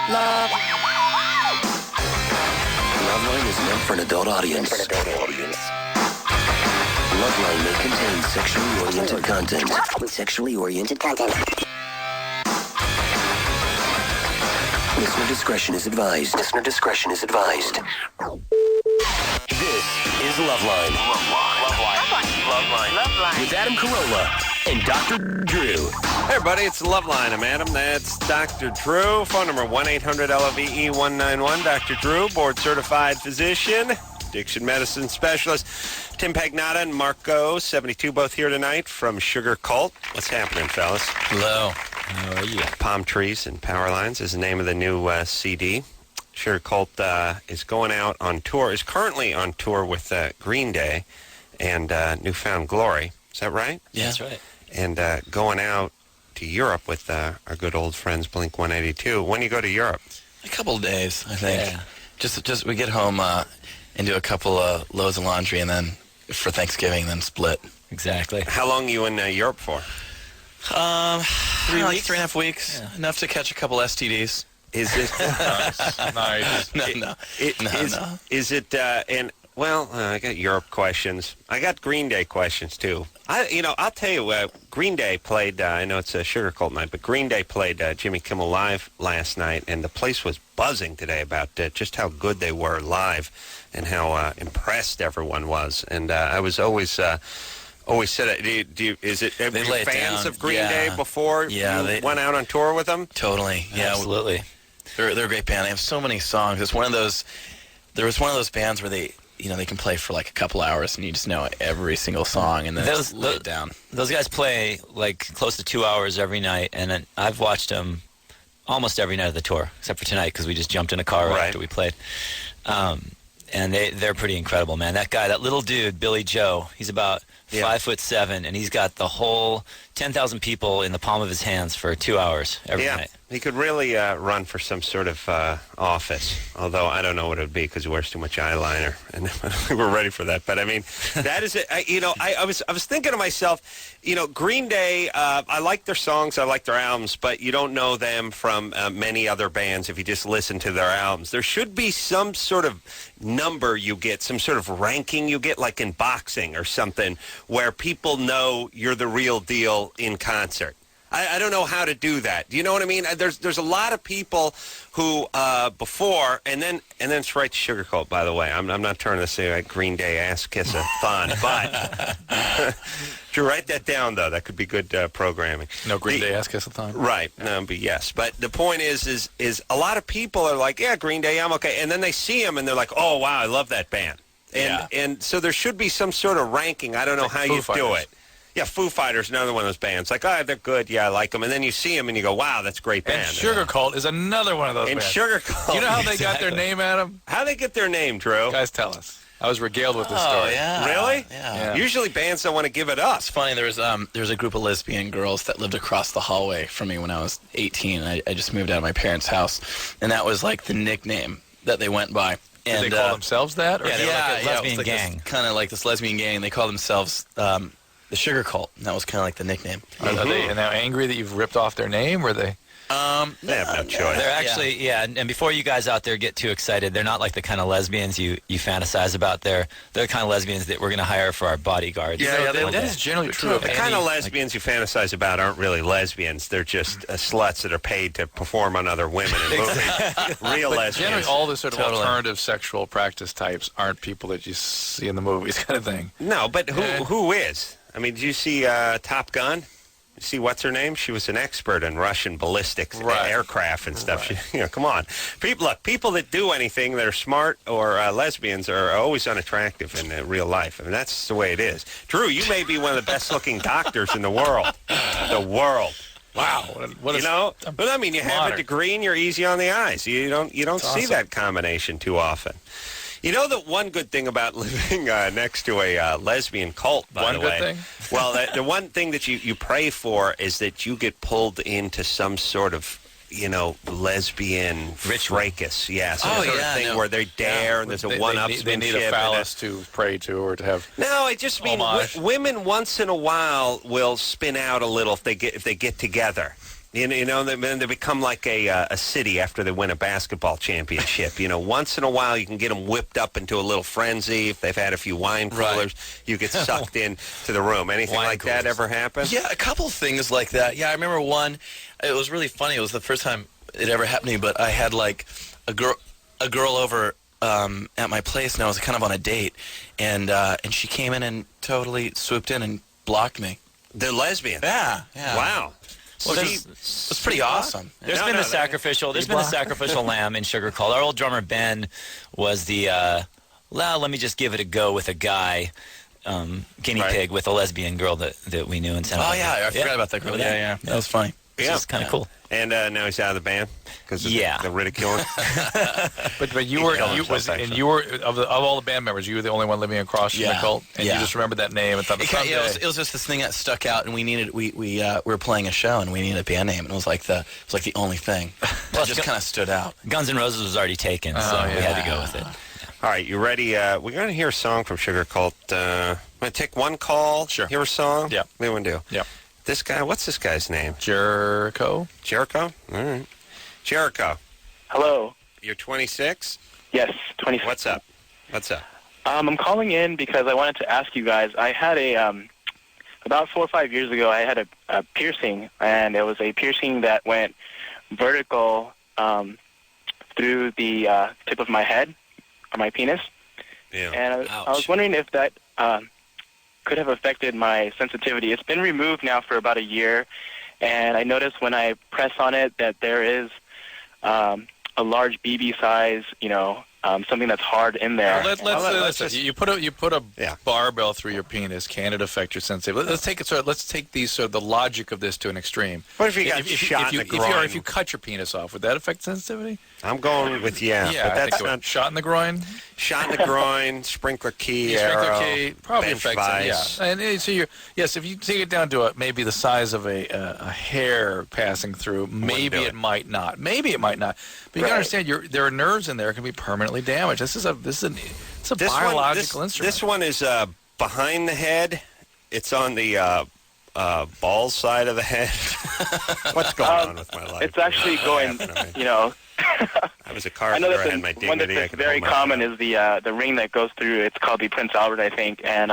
Loveline is meant for an adult audience. Loveline may contain sexually oriented content. Listener discretion is advised. This is Loveline. Loveline. With Adam Carolla and Dr. Drew. Hey, everybody, it's Loveline. I'm Adam. That's Dr. Drew. Phone number 1-800-LOVE-191. Dr. Drew, board-certified physician, addiction medicine specialist. Tim Pagnotta and Marco, 72, both here tonight from Sugarcult. What's happening, fellas? Hello. How are you? Palm Trees and Power Lines is the name of the new CD. Sugarcult is going out on tour, is currently on tour with Green Day and Newfound Glory. Is that right? Yeah, that's right. And going out to Europe with our good old friends Blink 182. When do you go to Europe? A couple of days, I think. Yeah. Just we get home and do a couple of loads of laundry, and then for Thanksgiving, then split. Exactly. How long you in Europe for? 3 weeks, 3.5 weeks. Yeah. Enough to catch a couple STDs. Is it Nice. No. Is it I got Europe questions. I got Green Day questions too. I'll tell you, Green Day played. I know it's a Sugarcult night, but Green Day played Jimmy Kimmel Live last night, and the place was buzzing today about just how good they were live and how impressed everyone was. And I was always said it. Were you fans of Green Day before you went out on tour with them? Totally. Yeah, absolutely. They're a great band. They have so many songs. It's one of those. There was one of those bands where they can play for like a couple hours and you just know every single song and then lay it down. Those guys play like close to 2 hours every night, and I've watched them almost every night of the tour, except for tonight because we just jumped in a car right after we played. And they're pretty incredible, man. That guy, that little dude, Billy Joe, he's about 5'7", and he's got the whole 10,000 people in the palm of his hands for 2 hours every night. He could really run for some sort of office, although I don't know what it would be because he wears too much eyeliner, and we're ready for that. But I mean, that is it. I was thinking to myself, Green Day. I like their songs, I like their albums, but you don't know them from many other bands if you just listen to their albums. There should be some sort of number you get, some sort of ranking you get, like in boxing or something, where people know you're the real deal in concert. I don't know how to do that. Do you know what I mean? There's a lot of people who before, and then it's right to Sugarcult, by the way. I'm not trying to say like Green Day ass kiss a thon, but to write that down though, that could be good programming. No Green Day ass kiss a thon. Right. No, but yes. But the point is a lot of people are like, yeah, Green Day, I'm okay, and then they see them and they're like, oh wow, I love that band. And so there should be some sort of ranking. I don't know how you do it. Yeah, Foo Fighters, another one of those bands. Like, they're good. Yeah, I like them. And then you see them and you go, wow, that's a great band. And Sugarcult is another one of those bands. Sugarcult. You know how they got their name, Adam? How they get their name, Drew? Guys, tell us. I was regaled with this story. Oh, yeah. Really? Yeah. Usually bands don't want to give it up. It's funny. There was a group of lesbian girls that lived across the hallway from me when I was 18. I just moved out of my parents' house, and that was like the nickname that they went by. Did they call themselves that? Or they were like a lesbian gang. Kind of like this lesbian gang. They call themselves the Sugarcult. And that was kind of like the nickname. Are they now angry that you've ripped off their name, or are they? They have no choice. They're actually, and before you guys out there get too excited, they're not like the kind of lesbians you fantasize about. They're the kind of lesbians that we're going to hire for our bodyguards. That is generally true. The kind of lesbians you fantasize about aren't really lesbians. They're just sluts that are paid to perform on other women in movies. Real lesbians. Generally, all the sort of alternative sexual practice types aren't people that you see in the movies kind of thing. No, but who is? I mean, did you see Top Gun? You see what's her name? She was an expert in Russian ballistic aircraft and stuff. Right. Come on. People that do anything that are smart or lesbians are always unattractive in real life. I mean, that's the way it is. Drew, you may be one of the best-looking doctors in the world. The world. Wow. But I mean, you have a degree and you're easy on the eyes. You don't see that combination too often. You know the one good thing about living next to a lesbian cult, by the way? One good thing? Well, the one thing that you pray for is that you get pulled into some sort of, lesbian fracas. Yeah, some sort of thing where they dare and there's a one-upsmanship. They need a phallus to pray to or to have. No, I just mean women once in a while will spin out a little if they get together. Then they become like a city after they win a basketball championship. Once in a while you can get them whipped up into a little frenzy. If they've had a few wine coolers, you get sucked in to the room. Anything Wine like coolers. that ever happen? Yeah, a couple things like that. Yeah, I remember one. It was really funny. It was the first time it ever happened to me, but I had like a girl over at my place, and I was kind of on a date, and she came in and totally swooped in and blocked me. They're lesbian. Yeah. Wow. Well, it was pretty awesome. There's been the sacrificial lamb in Sugarcult. Our old drummer Ben was the let me just give it a go with a guy guinea pig with a lesbian girl that we knew in San Jose. Oh yeah, I forgot about that girl. Yeah, that was funny. It's kind of cool. And now he's out of the band because of the ridiculing. But you were of all the band members, you were the only one living across from the cult, and you just remembered that name and thought it was just this thing that stuck out, and we were playing a show and we needed a band name, and it was like the only thing. It just kind of stood out. Guns N' Roses was already taken, so we had to go with it. All right, you ready? We're going to hear a song from Sugarcult. I'm going to take one call. Sure. Hear a song. Yeah. What do you want to do? Yeah. This guy, what's this guy's name? Jericho. Jericho? All right. Jericho. Hello. You're 26? Yes, 26. What's up? I'm calling in because I wanted to ask you guys. I had about 4 or 5 years ago, I had a piercing, and it was a piercing that went vertical through the tip of my head, or my penis. Yeah. And I was wondering if that could have affected my sensitivity. It's been removed now for about a year, and I noticed when I press on it that there is a large BB size, something that's hard in there. Let's you put a barbell through your penis. Can it affect your sensitivity? Let's take it. Let's take the logic of this to an extreme. What if you got shot in the groin? If you cut your penis off, would that affect sensitivity? I'm going with but that's not shot in the groin. Shot in the groin, sprinkler key, arrow, probably bench affects vice. it. Yeah, and so if you take it down to maybe the size of a hair passing through, maybe it might not. But you got to understand, there are nerves in there that can be permanently damaged. It's a biological instrument. This one is behind the head. It's on the ball side of the head. What's going on with my life? It's actually going, I was a car I know thrower. I that had my the one dignity. that's very common is the ring that goes through. It's called the Prince Albert, I think, and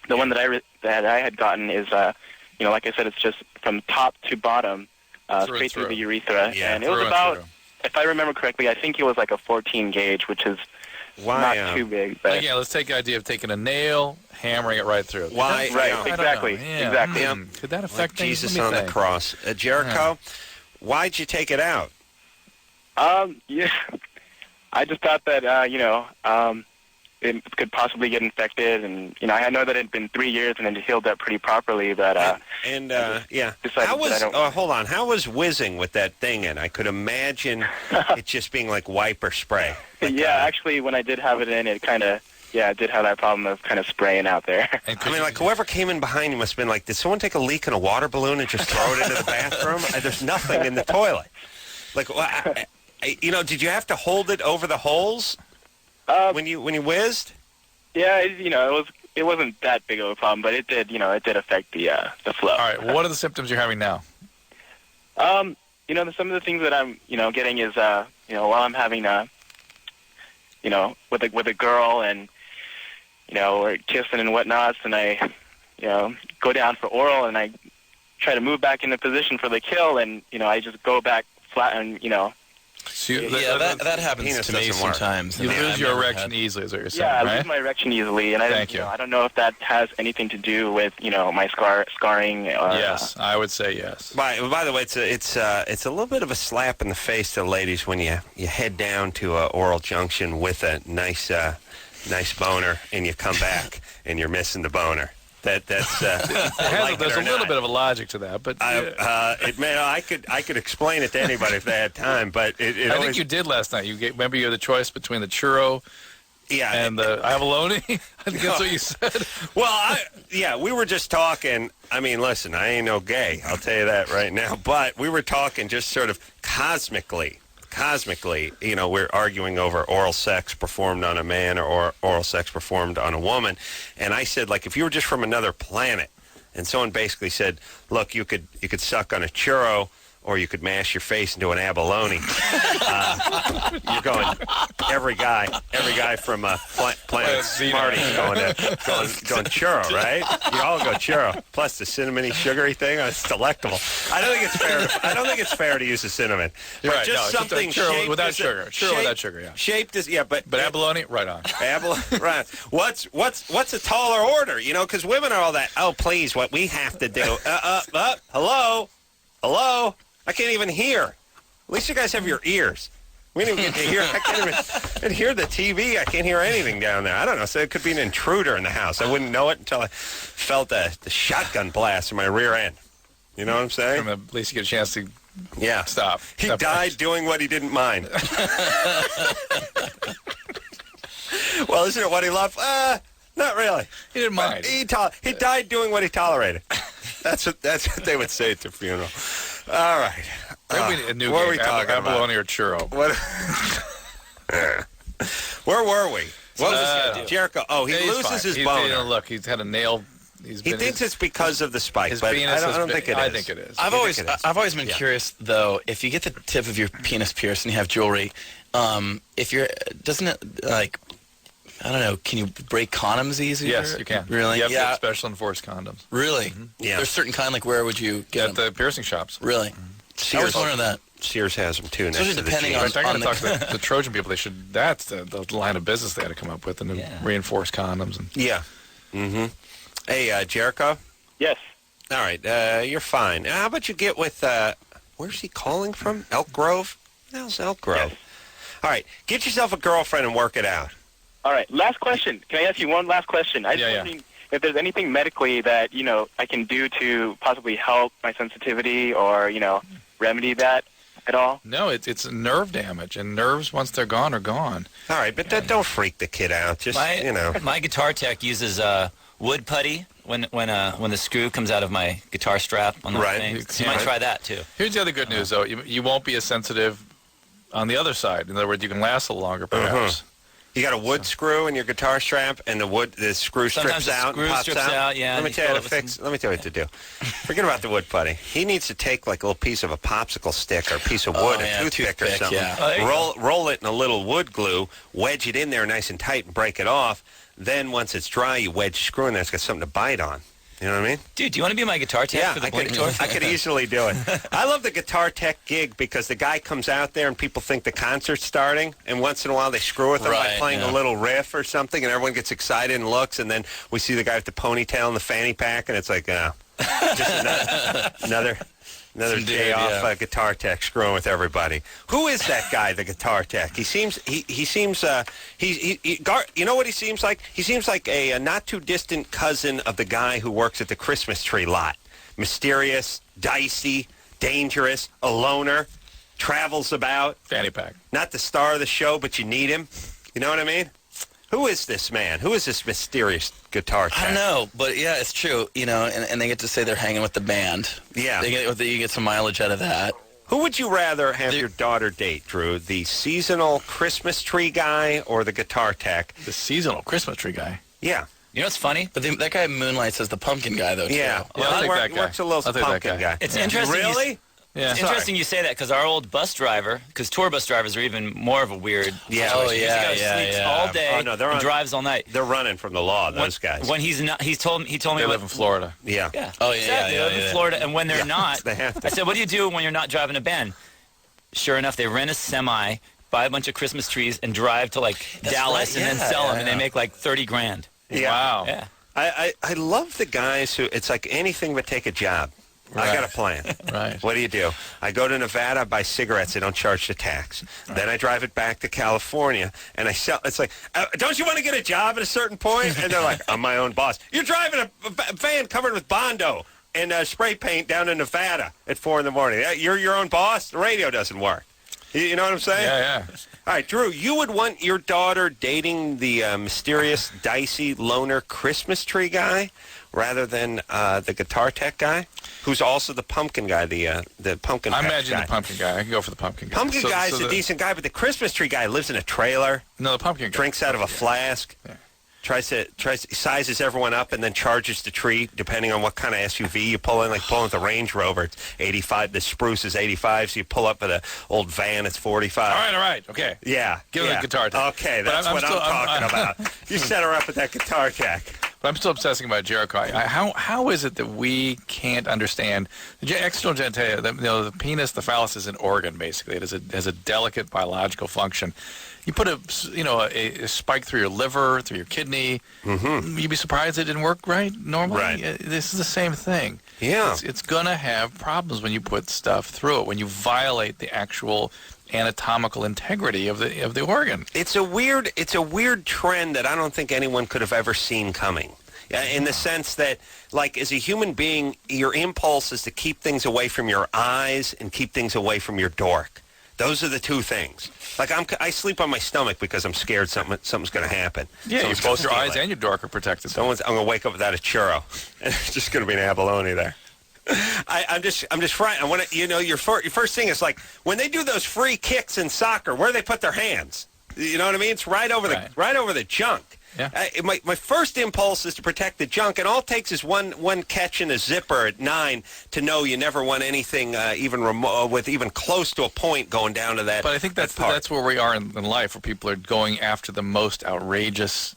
the one that I had gotten is, like I said, it's just from top to bottom, straight through the urethra, and it was about, if I remember correctly, I think it was like a 14 gauge, which is not too big. But let's take the idea of taking a nail, hammering it right through. Why? Right, exactly. Could that affect things? Jesus on the cross. Jericho, why'd you take it out? I just thought that, it could possibly get infected, and, I know that it had been 3 years and it healed up pretty properly, but, How was, hold on, how was whizzing with that thing in? I could imagine it just being like wiper spray. Like, actually, when I did have it in, it kind of, it did have that problem of kind of spraying out there. Whoever came in behind you must have been like, did someone take a leak in a water balloon and just throw it into the bathroom? There's nothing in the toilet. Like, did you have to hold it over the holes when you whizzed? Yeah, it wasn't that big of a problem, but it did affect the flow. All right, what are the symptoms you're having now? Some of the things that I'm getting is while I'm having with a girl, and we're kissing and whatnot, and I go down for oral, and I try to move back into position for the kill, and I just go back flat, and that happens to me sometimes. You lose your erection easily, is what you're saying, right? I lose my erection easily, and I don't know if that has anything to do with my scarring. Yes, I would say yes. By the way, it's a little bit of a slap in the face to the ladies when you head down to Oral Junction with a nice boner, and you come back and you're missing the boner. There's a little bit of a logic to that, but I could explain it to anybody if they had time, but I think you did last night. Remember you had the choice between the churro, and the abalone. I think that's what you said. Well, we were just talking. I mean, listen, I ain't no gay. I'll tell you that right now. But we were talking just sort of cosmically, we're arguing over oral sex performed on a man or oral sex performed on a woman. And I said, like, if you were just from another planet, and someone basically said, look, you could suck on a churro or you could mash your face into an abalone. You're going every guy from Planet Smarties going churro, right? You all go churro. Plus the cinnamony sugary thing, it's delectable. I don't think it's fair to use the cinnamon. You're right. Just No, something just churro shaped without sugar. Churro without sugar. Yeah. Shaped as But abalone, right on. Right. What's a taller order? You know, because women are all that. Oh, please, what we have to do. Hello. I can't even hear. At least you guys have your ears. We didn't even get to hear. I can't even hear the TV. I can't hear anything down there. I don't know. So it could be an intruder in the house. I wouldn't know it until I felt the shotgun blast in my rear end. You know what I'm saying? At least you get a chance to stop. He died doing what he didn't mind. Well, isn't it what he loved? Not really. He didn't mind. He died doing what he tolerated. That's what they would say at the funeral. All right. A new what game. Are we talking abalone or churro? What? Where were we? What was this guy do? Jericho. Oh, he loses his boner. Look, he's had a nail. He thinks it's because of the spike, but I don't think it is. I think it is. I've always been curious though. If you get the tip of your penis pierced and you have jewelry, doesn't it like? I don't know. Can you break condoms easier? Yes, you can. Really? You have to get special enforced condoms. Really? Mm-hmm. Yeah. There's certain kind. Like where would you get at the piercing shops? Really? Mm-hmm. I was wondering that. Sears has them too. Especially depending on I'm going to talk to the Trojan people. That's the line of business they had to come up with, and reinforced condoms. And yeah. Mm-hmm. Hey, Jericho. Yes. All right. You're fine. How about you get with? Where's he calling from? Elk Grove. What the hell's Elk Grove? Yes. All right. Get yourself a girlfriend and work it out. All right. Last question. Can I ask you one last question? I just wondering if there's anything medically that I can do to possibly help my sensitivity or remedy that at all? No, it's nerve damage, and nerves once they're gone are gone. All right, but don't freak the kid out. Just my guitar tech uses wood putty when the screw comes out of my guitar strap on the thing. So you might try that too. Here's the other good news, though. You won't be as sensitive on the other side. In other words, you can last a little longer, perhaps. You got a wood screw in your guitar strap, and the screw strips out and pops out. Yeah, Let me tell you what to do. Forget about the wood putty. He needs to take like a little piece of a popsicle stick or a piece of wood, a toothpick or something. Yeah. Roll it in a little wood glue, wedge it in there nice and tight, and break it off. Then once it's dry, you wedge the screw in there. It's got something to bite on. You know what I mean? Dude, do you want to be my guitar tech for the Blink Tour? I could easily do it. I love the guitar tech gig because the guy comes out there and people think the concert's starting, and once in a while they screw with him by playing a little riff or something, and everyone gets excited and looks, and then we see the guy with the ponytail and the fanny pack, and it's like, just another day off guitar tech screwing with everybody. Who is that guy, the guitar tech? He seems you know what he seems like? He seems like a not too distant cousin of the guy who works at the Christmas tree lot. Mysterious, dicey, dangerous, a loner, travels about. Fanny pack. Not the star of the show, but you need him. You know what I mean? Who is this man? Who is this mysterious guitar tech? I don't know, but yeah, it's true. And they get to say they're hanging with the band. Yeah. You get some mileage out of that. Who would you rather have your daughter date, Drew? The seasonal Christmas tree guy or the guitar tech? The seasonal Christmas tree guy. Yeah. You know what's funny? But that guy moonlights as the pumpkin guy, though, too. Yeah. I'll take that guy. Works a little pumpkin guy. It's interesting. Really? Yeah. It's interesting you say that because our old bus driver, because tour bus drivers are even more of a weird. Yeah. Oh, situation. yeah, This guy sleeps all day and drives all night. They're running from the law, those guys. When he's not, he told me. They live in Florida. Yeah. Oh, Exactly. They live in Florida, and when they're not, they have to. I said, "What do you do when you're not driving a band?" Sure enough, they rent a semi, buy a bunch of Christmas trees, and drive to Dallas, and then sell them, and they make like $30,000. Yeah. Wow. Yeah. I love the guys who it's like anything but take a job. Right. I got a plan. Right. What do? I go to Nevada, buy cigarettes. They don't charge the tax. Right. Then I drive it back to California, and I sell. It's like, don't you want to get a job at a certain point? And they're like, I'm my own boss. You're driving a van covered with Bondo and spray paint down in Nevada at 4 a.m. You're your own boss? The radio doesn't work. You know what I'm saying? Yeah. All right, Drew, you would want your daughter dating the mysterious, dicey, loner Christmas tree guy rather than the guitar tech guy, who's also the pumpkin guy, the pumpkin I patch imagine guy. the pumpkin guy. I can go for the pumpkin guy. Pumpkin guy's a decent guy, but the Christmas tree guy lives in a trailer, No, the pumpkin guy. drinks out of a flask. Yeah. sizes everyone up and then charges the tree depending on what kind of SUV you pull in. Like pulling with the Range Rover, it's 85. The Spruce is 85. So you pull up with an old van, it's 45. All right. Okay. Yeah. Give her the guitar tech. Okay, that's what I'm talking about. You set her up with that guitar tech. But I'm still obsessing about Jericho. How is it that we can't understand the external genitalia? The penis, the phallus is an organ basically. It has a delicate biological function. You put a spike through your liver, through your kidney. Mm-hmm. You'd be surprised it didn't work right normally. Right. This is the same thing. Yeah. It's gonna have problems when you put stuff through it. When you violate the actual anatomical integrity of the organ. It's a weird trend that I don't think anyone could have ever seen coming. In the sense that, like, as a human being, your impulse is to keep things away from your eyes and keep things away from your dork. Those are the two things. Like, I sleep on my stomach because I'm scared something's going to happen. Yeah, both your eyes and your dork are protected. I'm going to wake up without a churro, and it's just going to be an abalone there. I'm just frightened. I want to, your first thing is like when they do those free kicks in soccer, where do they put their hands? You know what I mean? It's right over the junk. Yeah. My first impulse is to protect the junk, and all it takes is one catch in a zipper at 9 to know you never want anything even close to a point going down to that. But I think that's where we are in life, where people are going after the most outrageous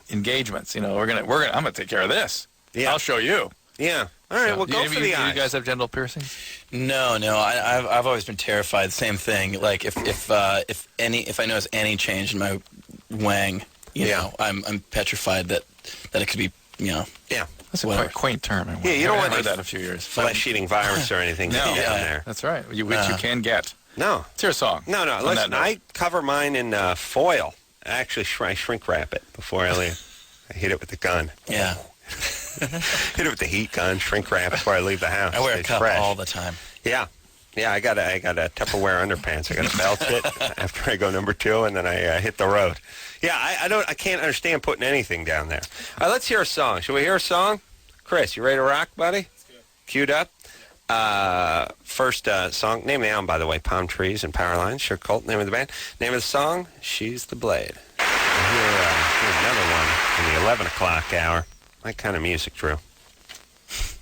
engagements. I'm gonna take care of this. Yeah. I'll show you. Yeah. All right. Well, go for the eyes. Do you guys have genital piercings? No. I've always been terrified. Same thing. Like if I notice any change in my wang, I'm petrified that it could be, Yeah. That's a quaint term. You don't want heard that in a few years. Flesh-eating virus or anything down there. That's right. Which you can get. No. It's your song. No. Listen, I cover mine in foil. Actually, I shrink wrap it before I leave. I hit it with the gun. Yeah. Hit it with the heat gun, shrink wrap before I leave the house. I wear a cup all the time. Yeah. I got a Tupperware underpants. I got a belt it after I go number 2, and then I hit the road. Yeah, I can't understand putting anything down there. All right, let's hear a song. Should we hear a song? Chris, you ready to rock, buddy? Queued up. First song, name of the album, by the way, Palm Trees and Power Lines, Sugarcult, name of the band. Name of the song, She's the Blade. Here's another one in the 11 o'clock hour. My kind of music, Drew.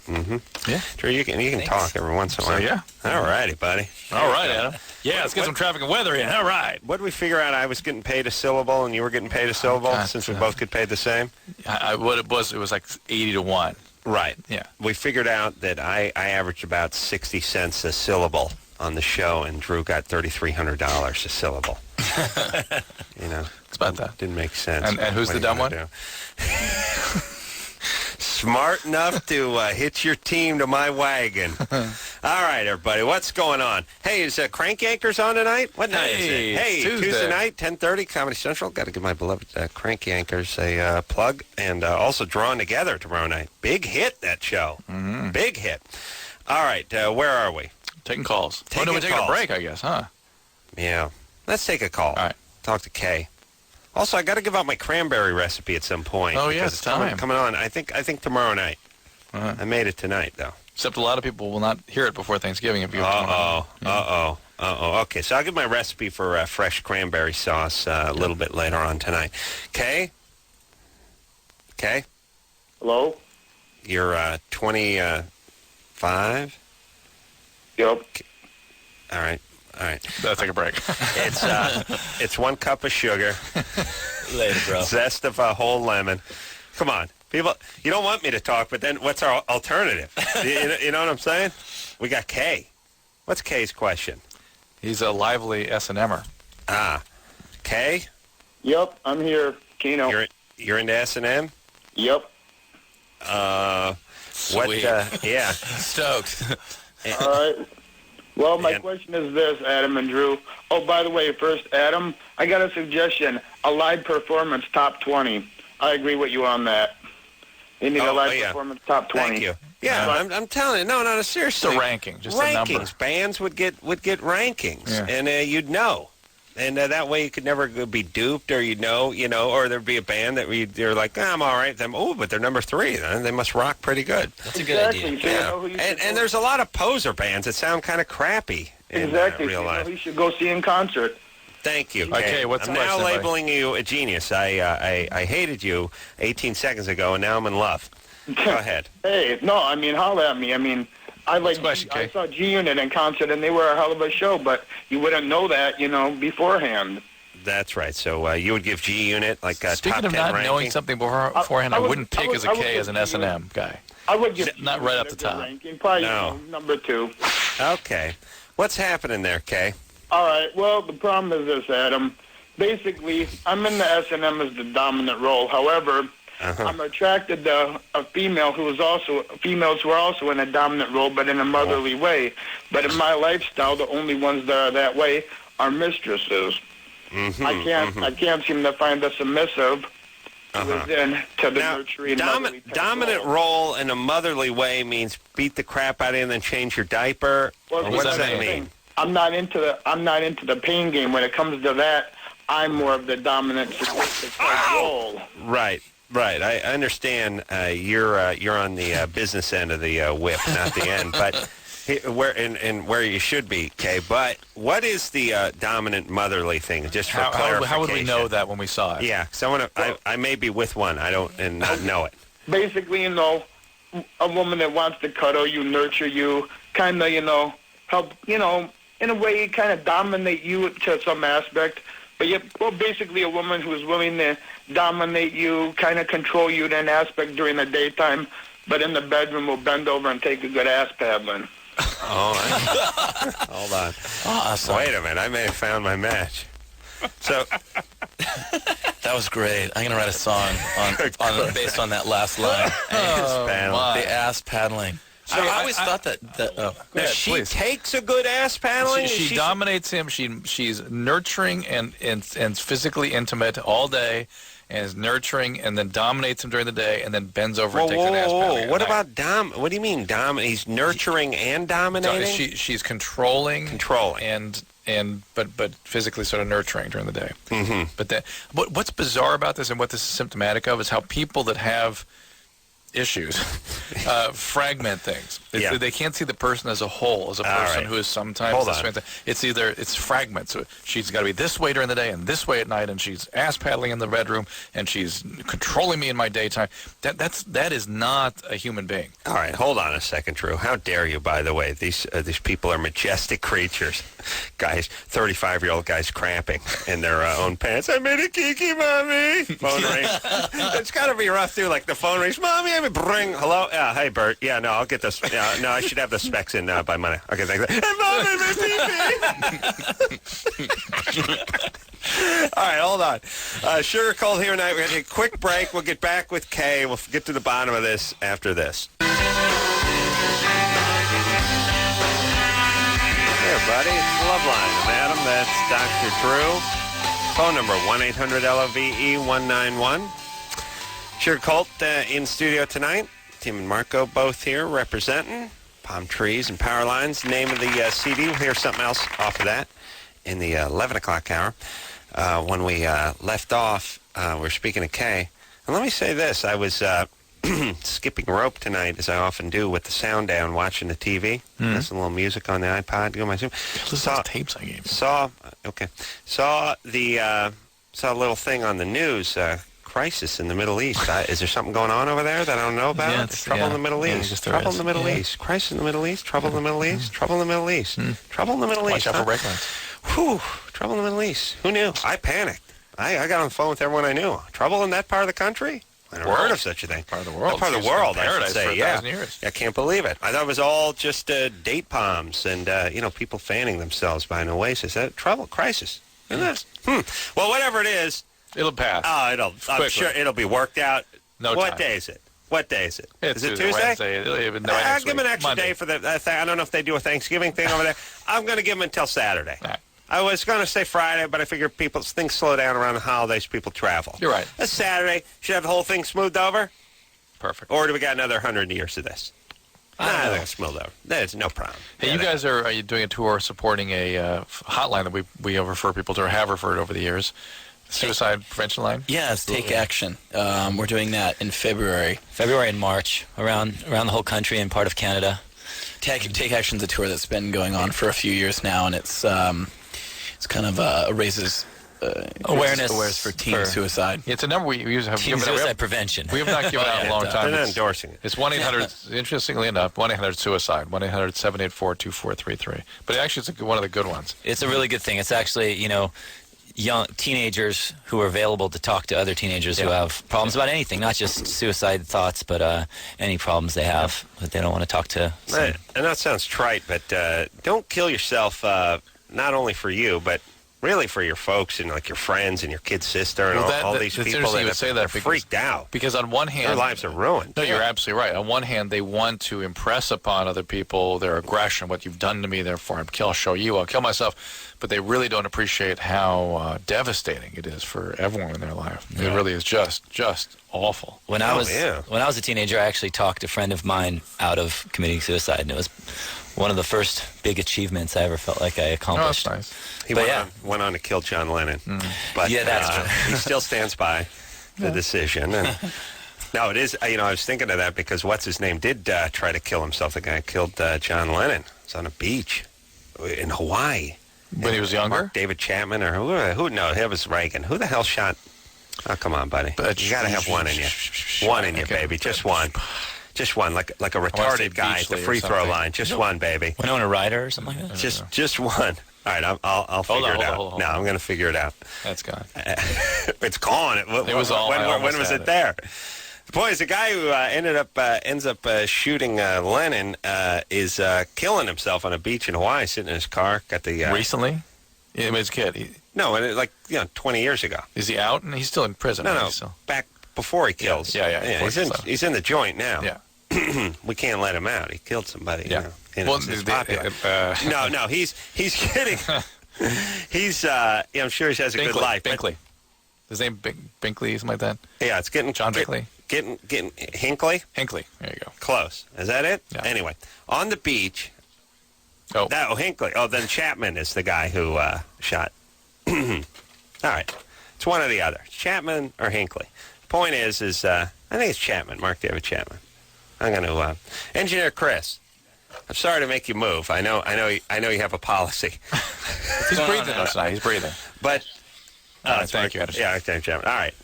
Mm-hmm. Yeah. Drew, you can talk every once in a while. Yeah. All righty, buddy. All right, Adam. Yeah, let's get some traffic and weather in. All right. What did we figure out? I was getting paid a syllable and you were getting paid a syllable since we both get paid the same? What it was like 80 to 1. Right. Yeah. We figured out that I averaged about 60 cents a syllable on the show, and Drew got $3,300 a syllable. It's about that. Didn't make sense. And who's the dumb one? Smart enough to hitch your team to my wagon. All right, everybody, what's going on? Hey, is Crank Yankers on tonight? What night is it? Hey, Tuesday night, 10:30, Comedy Central. Got to give my beloved Crank Yankers a plug. And also Drawn Together tomorrow night. Big hit, that show. Mm-hmm. Big hit. All right, where are we? Taking calls. We're taking a break, I guess, huh? Yeah. Let's take a call. All right. Talk to Kay. Also, I got to give out my cranberry recipe at some point. Oh, yeah, it's time. Coming on. I think tomorrow night. Uh-huh. I made it tonight, though. Except a lot of people will not hear it before Thanksgiving. If you Okay, so I'll give my recipe for fresh cranberry sauce a little bit later on tonight. Kay? Hello? You're 25? Yep. All right. Let's take a break. It's 1 cup of sugar. Later, bro. Zest of a whole lemon. Come on. People, you don't want me to talk, but then what's our alternative? you know what I'm saying? We got Kay. What's Kay's question? He's a lively S&Mer. Kay? Yep, I'm here. Keno. You're into S&M? Yep. Sweet. Yeah. Stoked. All right. Well, my question is this, Adam and Drew. Oh, by the way, first, Adam, I got a suggestion. A live performance top 20. I agree with you on that. You need a live performance top 20. Thank you. Yeah, I'm telling you. No, seriously. Just a ranking, just rankings. A number. Bands would get rankings, and you'd know. And that way you could never be duped, or or there'd be a band that you're like, I'm all right. But they're number 3. Then they must rock pretty good. That's a good idea. Yeah. And there's a lot of poser bands that sound kind of crappy in real life. You should go see in concert. Thank you. Okay, what's I'm the now question, labeling you a genius. I hated you 18 seconds ago, and now I'm in love. Go ahead. Hey, no, I mean, holler at me. I mean, I saw G-Unit in concert, and they were a hell of a show, but you wouldn't know that, beforehand. That's right. So you would give G-Unit like a Speaking top of 10 not ranking? knowing something beforehand, I wouldn't pick as a K as an S&M guy. I would give Not right up the top. ranking, probably No. number 2. Okay. What's happening there, Kay? All right. Well, the problem is this, Adam. Basically, I'm in the S&M as the dominant role. However, I'm attracted to a female females who are also in a dominant role, but in a motherly way. But in my lifestyle, the only ones that are that way are mistresses. I can't seem to find a submissive who is into the nurturing motherly type dominant role in a motherly way means beat the crap out of you and then change your diaper. Well, or what does that mean? I'm not into the pain game. When it comes to that, I'm more of the dominant sadistic type role. Right. I understand you're on the business end of the whip, not the end, but where you should be, Kay. But what is the dominant motherly thing? Just for clarification. How would we know that when we saw it? Yeah, I may be with one. And not know it. Basically, a woman that wants to cuddle you, nurture you, kind of, help, in a way, kind of dominate you to some aspect. But basically a woman who is willing to dominate you, kind of control you in an aspect during the daytime, but in the bedroom will bend over and take a good ass paddling. Hold on. Awesome. Wait a minute. I may have found my match. So that was great. I'm gonna write a song based on that last line. The ass paddling. So I always thought that she takes a good ass paddling. She dominates him. She's nurturing and physically intimate all day, and is nurturing and then dominates him during the day, and then bends over and takes an ass paddling. What about What do you mean dominate? He's nurturing and dominating. She's controlling, but physically sort of nurturing during the day. But what's bizarre about this, and what this is symptomatic of, is how people that have issues fragment things. They can't see the person as a whole, as a person who is sometimes it's fragments. So she's got to be this way during the day and this way at night, and she's ass paddling in the bedroom, and she's controlling me in my daytime. That is not a human being. All right, hold on a second, Drew. How dare you? By the way, these people are majestic creatures. Guys, 35-year-old guys cramping in their own pants. I made a kiki, mommy. Phone rings. It's got to be rough too. Like the phone rings, mommy. Hello? Yeah, hey, Bert. Yeah, no, I'll get this. Yeah, no, I should have the specs in by Monday. Okay, thanks. Hey, Mommy, All right, hold on. Sugarcult here tonight. We're going to take a quick break. We'll get back with Kay. We'll get to the bottom of this after this. Hey, everybody. It's Loveline. I'm Adam. That's Dr. Drew. Phone number 1-800-LOVE-191. Sugarcult in studio tonight. Tim and Marco both here representing Palm Trees and Power Lines. Name of the CD. We'll hear something else off of that in the 11 o'clock hour. When we left off, we're speaking of Kay. And let me say this. I was skipping rope tonight, as I often do, with the sound down, watching the TV. There's a little music on the iPod. Go my Zoom. Saw tapes I gave you. Saw a little thing on the news. Crisis in the Middle East. Is there something going on over there that I don't know about? Yeah, trouble in the Middle East. Trouble in the Middle East. Crisis in the Middle East. Trouble in the Middle East. Trouble in the Middle East. Trouble in the Middle East. Watch out for break lines. Whew. Trouble in the Middle East. Who knew? I panicked. I got on the phone with everyone I knew. Trouble in that part of the country? I never heard of such a thing. Part of the world. Part of the world, I should say. For 1,000 years. I can't believe it. I thought it was all just date palms and people fanning themselves by an oasis. Trouble, crisis. Isn't that? Well, whatever it is. It'll pass. Oh, I'm sure it'll be worked out. What day is it? Is it Tuesday? Wednesday. Give them an extra day for the thing. I don't know if they do a Thanksgiving thing over there. I'm going to give them until Saturday. Right. I was going to say Friday, but I figure things slow down around the holidays. People travel. You're right. That's Saturday. Should have the whole thing smoothed over. Perfect. Or do we got another 100 years of this? I think it's smoothed over. There's no problem. Hey, you guys are you doing a tour supporting a hotline that we refer people to, or have referred over the years? Suicide prevention line? Yes, Take Action. We're doing that in February and March, around the whole country and part of Canada. Take Action's a tour that's been going on for a few years now, and it's It's kind of raises awareness for teen suicide. It's a number we use. Teen suicide prevention. We have not given out in a long time. They're not endorsing it. It's 1-800. Interestingly enough, 1-800-SUICIDE. 1-800-784-2433. But actually, it's one of the good ones. It's a really good thing. It's actually, young teenagers who are available to talk to other teenagers who have problems about anything, not just suicide thoughts, but any problems they have that they don't want to talk to. And that sounds trite, but don't kill yourself, not only for you, but really for your folks and like your friends and your kid's sister and all these people that are freaked out. Because on one hand, their lives are ruined. No, you're absolutely right. On one hand, they want to impress upon other people their aggression, what you've done to me, therefore I'll show you, I'll kill myself. But they really don't appreciate how devastating it is for everyone in their life. Yeah. It really is just awful. When I was a teenager, I actually talked a friend of mine out of committing suicide, and it was one of the first big achievements I ever felt like I accomplished. Oh, that's nice. He went on to kill John Lennon. But that's true. He still stands by the decision. And no, it is, I was thinking of that because what's-his-name did try to kill himself. The guy killed John Lennon. It was on a beach in Hawaii. When he was younger? David Chapman or who? No, it was Reagan. Who the hell shot? Oh, come on, buddy. You got to have one in you. One in you, baby. Just one. Just one, like a retarded guy at the free throw line. Just one, baby. Winona Ryder or something like that? Just one. All right, I'll figure it out. Hold no, on. I'm going to figure it out. That's gone. It's gone. It was all. When was it there? The point is, the guy who ends up shooting Lennon is killing himself on a beach in Hawaii, sitting in his car. Got the recently. Yeah, his kid. No, and 20 years ago. Is he out? And he's still in prison. No, back before he kills. Yeah. He's in the joint now. Yeah. We can't let him out. He killed somebody. Yeah. He's popular. No, he's kidding. He's I'm sure he has a good life. Binkley. His name Binkley, something like that. Yeah, it's getting John Binkley. Getting Hinckley. Hinckley. There you go. Close. Is that it? Yeah. Anyway, on the beach. Oh, Hinckley. Oh, then Chapman is the guy who shot. All right, it's one or the other. Chapman or Hinckley. Point is I think it's Chapman. Mark David Chapman. I'm going to Engineer Chris. I'm sorry to make you move. I know you have a policy. He's breathing tonight. He's breathing. But thank you, Anderson. Yeah, thank you, Chapman. All right.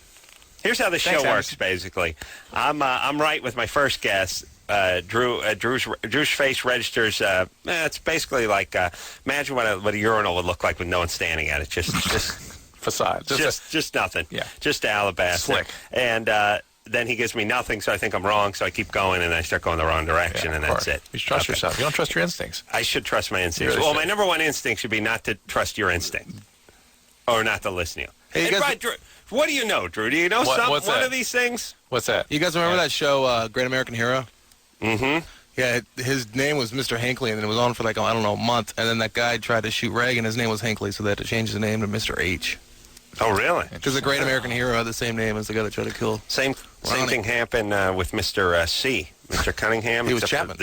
Here's how the show works. Basically, I'm right with my first guess. Drew's face registers. It's basically like imagine what a urinal would look like with no one standing at it. Just facade. Just nothing. Yeah. Just alabaster. Slick. And then he gives me nothing, so I think I'm wrong, so I keep going, and I start going the wrong direction, and that's it. You should trust yourself. You don't trust your instincts. I should trust my instincts. Really should. My number one instinct should be not to trust your instinct, or not to listen to you. Hey, you guys, Drew, what do you know, Drew? Do you know one of these things? What's that? You guys remember that show, Great American Hero? Mm-hmm. Yeah, his name was Mr. Hinckley, and it was on for a month, and then that guy tried to shoot Reagan. His name was Hinckley, so they had to change his name to Mr. H. Oh, really? Because the Great American Hero had the same name as the guy that tried to kill Same thing happened with Mr. C. Mr. Cunningham. He was Chapman.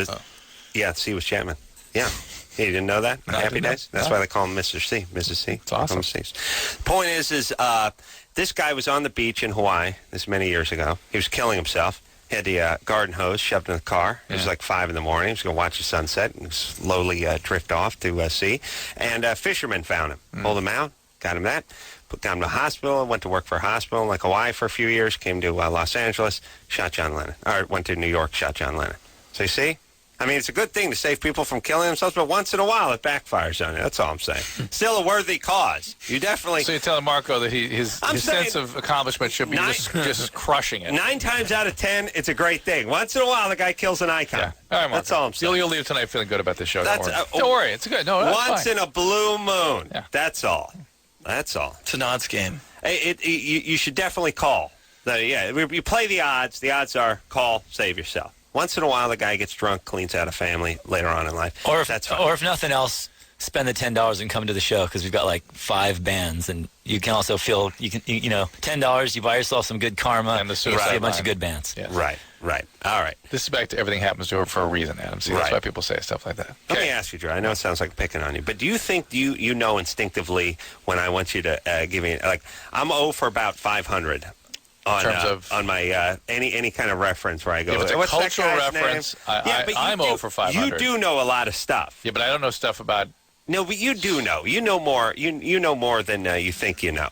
Yeah, C was Chapman. Yeah. You didn't know that? No, Happy Days? That's why they call him Mr. C. Mrs. C. It's awesome. The point is this guy was on the beach in Hawaii this many years ago. He was killing himself. He had the garden hose shoved in the car. It was like 5 in the morning. He was going to watch the sunset and slowly drift off to sea. And fishermen found him, pulled him out, got him that. Got him to the hospital, went to work for a hospital in Hawaii for a few years, came to Los Angeles, shot John Lennon. Or went to New York, shot John Lennon. So you see? I mean, it's a good thing to save people from killing themselves, but once in a while it backfires on you. That's all I'm saying. Still a worthy cause. You definitely... So you're telling Marco that his sense of accomplishment should be just crushing it. 9 times out of 10, it's a great thing. Once in a while, the guy kills an icon. Yeah. All right, Marco. That's all I'm saying. You'll leave tonight feeling good about this show. Don't worry. It's good. No, that's once fine. in a blue moon. Yeah. That's all. That's all. It's an odds game. You should definitely call. You play the odds. The odds are call, save yourself. Once in a while, the guy gets drunk, cleans out a family later on in life. Or if nothing else, spend the $10 and come to the show because we've got 5 bands, and you can also feel $10. You buy yourself some good karma and see a bunch of good bands. Yes. Right. All right. This is back to everything happens to her for a reason, Adam. See, that's why people say stuff like that. Let me ask you, Drew. I know it sounds like picking on you, but do you think you know instinctively when I want you to give me I'm 0 for about 500. On my any kind of reference where I go, if it's a what's cultural that guy's reference, name? I'm 0 for 500. You do know a lot of stuff. Yeah, but I don't know stuff about No, but you do know. You know more. You know more than you think you know.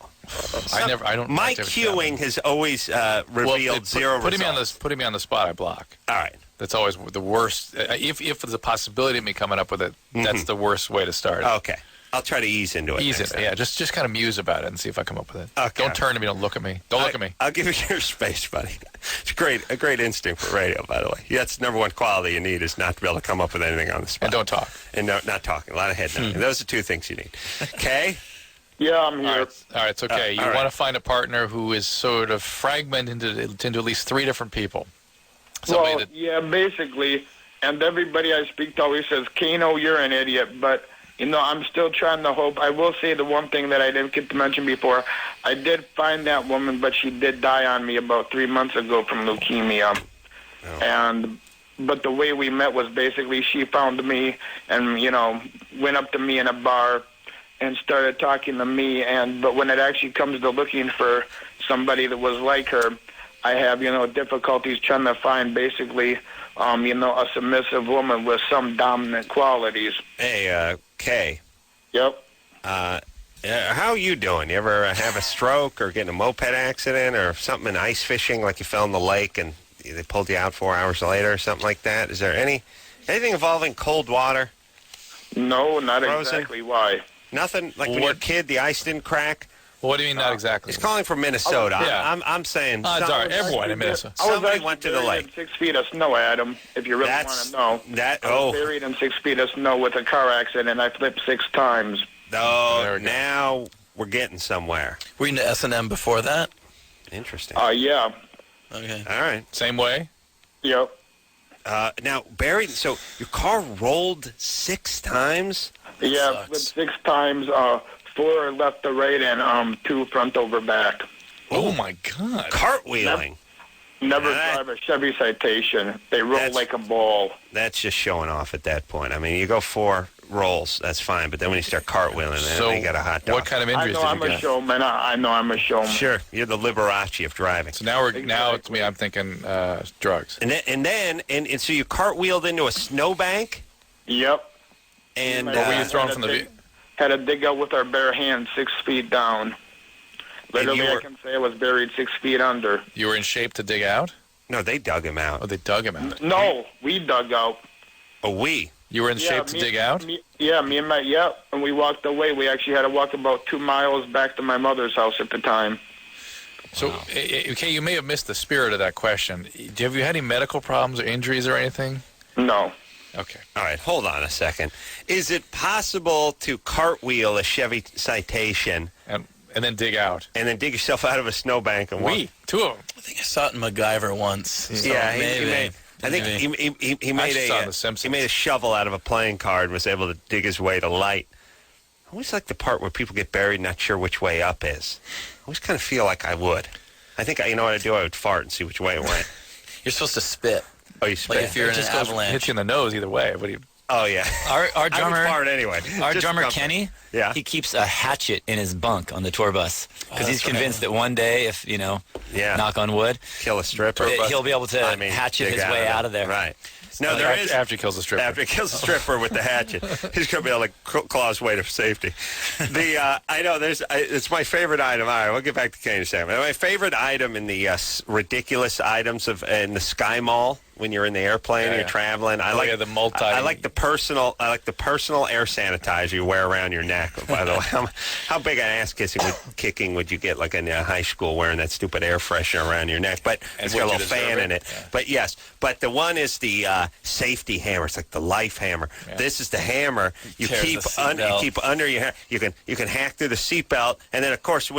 I don't. My queuing has always revealed zero putting results. Putting me on the spot, I block. All right. That's always the worst. If there's a possibility of me coming up with it, that's the worst way to start. Okay. I'll try to ease into it. Yeah. Just kind of muse about it and see if I come up with it. Okay. Don't turn to me. Don't look at me. Don't look at me. I'll give you your space, buddy. It's a great instinct for radio, by the way. That's the number one quality you need is not to be able to come up with anything on the spot. And don't talk. And not talking. A lot of head nodding. Those are two things you need. Okay? Yeah, I'm here. All right, it's okay. You want to find a partner who is sort of fragmented into at least 3 different people. Yeah, basically. And everybody I speak to always says, Kano, you're an idiot. But, I'm still trying to hope. I will say the one thing that I didn't get to mention before. I did find that woman, but she did die on me about 3 months ago from leukemia. Oh. But the way we met was basically she found me and, went up to me in a bar and started talking to me. But when it actually comes to looking for somebody that was like her, I have, difficulties trying to find basically, a submissive woman with some dominant qualities. Hey, Kay. Yep. How are you doing? You ever have a stroke or get in a moped accident or something in ice fishing, like you fell in the lake and they pulled you out 4 hours later or something like that? Is there anything involving cold water? No, not Frozen? Exactly. Why? Nothing? Like when you were a kid, the ice didn't crack? Well, what do you mean not exactly? He's calling from Minnesota. Yeah. I'm saying... It's all right. Everyone in Minnesota. Somebody went to the lake. In 6 feet of snow, Adam, if you really want to know. I was buried in 6 feet of snow with a car accident, and I flipped 6 times. Oh, now we're getting somewhere. Were you into S&M before that? Interesting. Yeah. Okay. All right. Same way? Yep. Now, buried... So your car rolled 6 times? Yeah, flipped 6 times, 4 left to right, and 2 front over back. Oh my God! Cartwheeling. Never drive a Chevy Citation. They roll like a ball. That's just showing off at that point. I mean, you go 4 rolls, that's fine, but then when you start cartwheeling, then you got a hot dog. What kind of injuries did you get? I'm a showman. I know I'm a showman. Sure, you're the Liberace of driving. So now to me, I'm thinking drugs. And so you cartwheeled into a snowbank. Yep. And what were you throwing from the? Had to dig out with our bare hands 6 feet down. Literally, I can say I was buried 6 feet under. You were in shape to dig out? No, they dug him out. Oh, they dug him out. No, we dug out. Oh, we? You were in shape to dig out? Me and my, and we walked away. We actually had to walk about 2 miles back to my mother's house at the time. So, okay, you may have missed the spirit of that question. Have you had any medical problems or injuries or anything? No. Okay. All right, hold on a second. Is it possible to cartwheel a Chevy Citation and then dig out? And then dig yourself out of a snowbank and walk? 2 of them. I think I saw it in MacGyver once. So yeah, maybe. he made a shovel out of a playing card and was able to dig his way to light. I always like the part where people get buried not sure which way up is. I always kind of feel like I would. I think, you know what I'd do? I would fart and see which way it went. You're supposed to spit. Oh, you spit? Like if you're in an avalanche. Hits you in the nose either way. What do you... Oh, yeah. Our drummer, I would fart anyway. Our drummer, Kenny, yeah, he keeps a hatchet in his bunk on the tour bus because he's convinced that one day, if, knock on wood, kill a stripper, he'll be able to hatchet his way out of there. Right. No, there is after he kills the stripper. After he kills the stripper with the hatchet, he's going to be able to claw his way to safety. I know it's my favorite item. All right, we'll get back to Kane in a second. My favorite item in the ridiculous items in the Sky Mall when you're in the airplane and you're traveling. I like the personal air sanitizer you wear around your neck. By the way, how big an ass kicking would you get like in high school wearing that stupid air freshener around your neck? But it's got a little fan in it. Yeah. But yes, but the one is the safety hammer. It's like the life hammer. Yeah. This is the hammer you keep under your hair. You can hack through the seatbelt, and then of course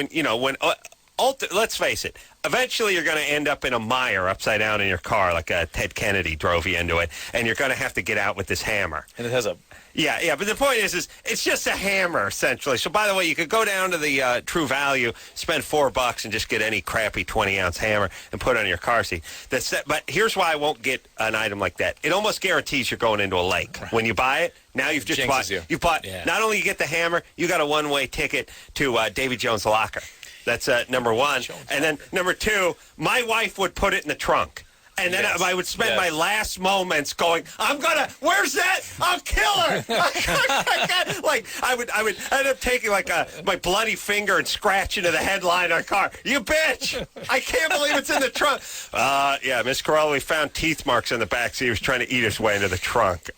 let's face it. Eventually, you're going to end up in a mire upside down in your car, like Ted Kennedy drove you into it, and you're going to have to get out with this hammer. And it has a... Yeah, but the point is it's just a hammer, essentially. So, by the way, you could go down to the True Value, spend $4 and just get any crappy 20-ounce hammer and put it on your car seat. But here's why I won't get an item like that. It almost guarantees you're going into a lake. Right. When you buy it, now you've just bought... Not only you get the hammer, you got a one-way ticket to Davy Jones' locker. That's number one. And then number two, my wife would put it in the trunk. And then I would spend my last moments going, where's that? I'll kill her. Like, I would end up taking like my bloody finger and scratching to the headline of our car. You bitch! I can't believe it's in the trunk. Yeah, Miss Carolla, we found teeth marks on the back, so he was trying to eat his way into the trunk.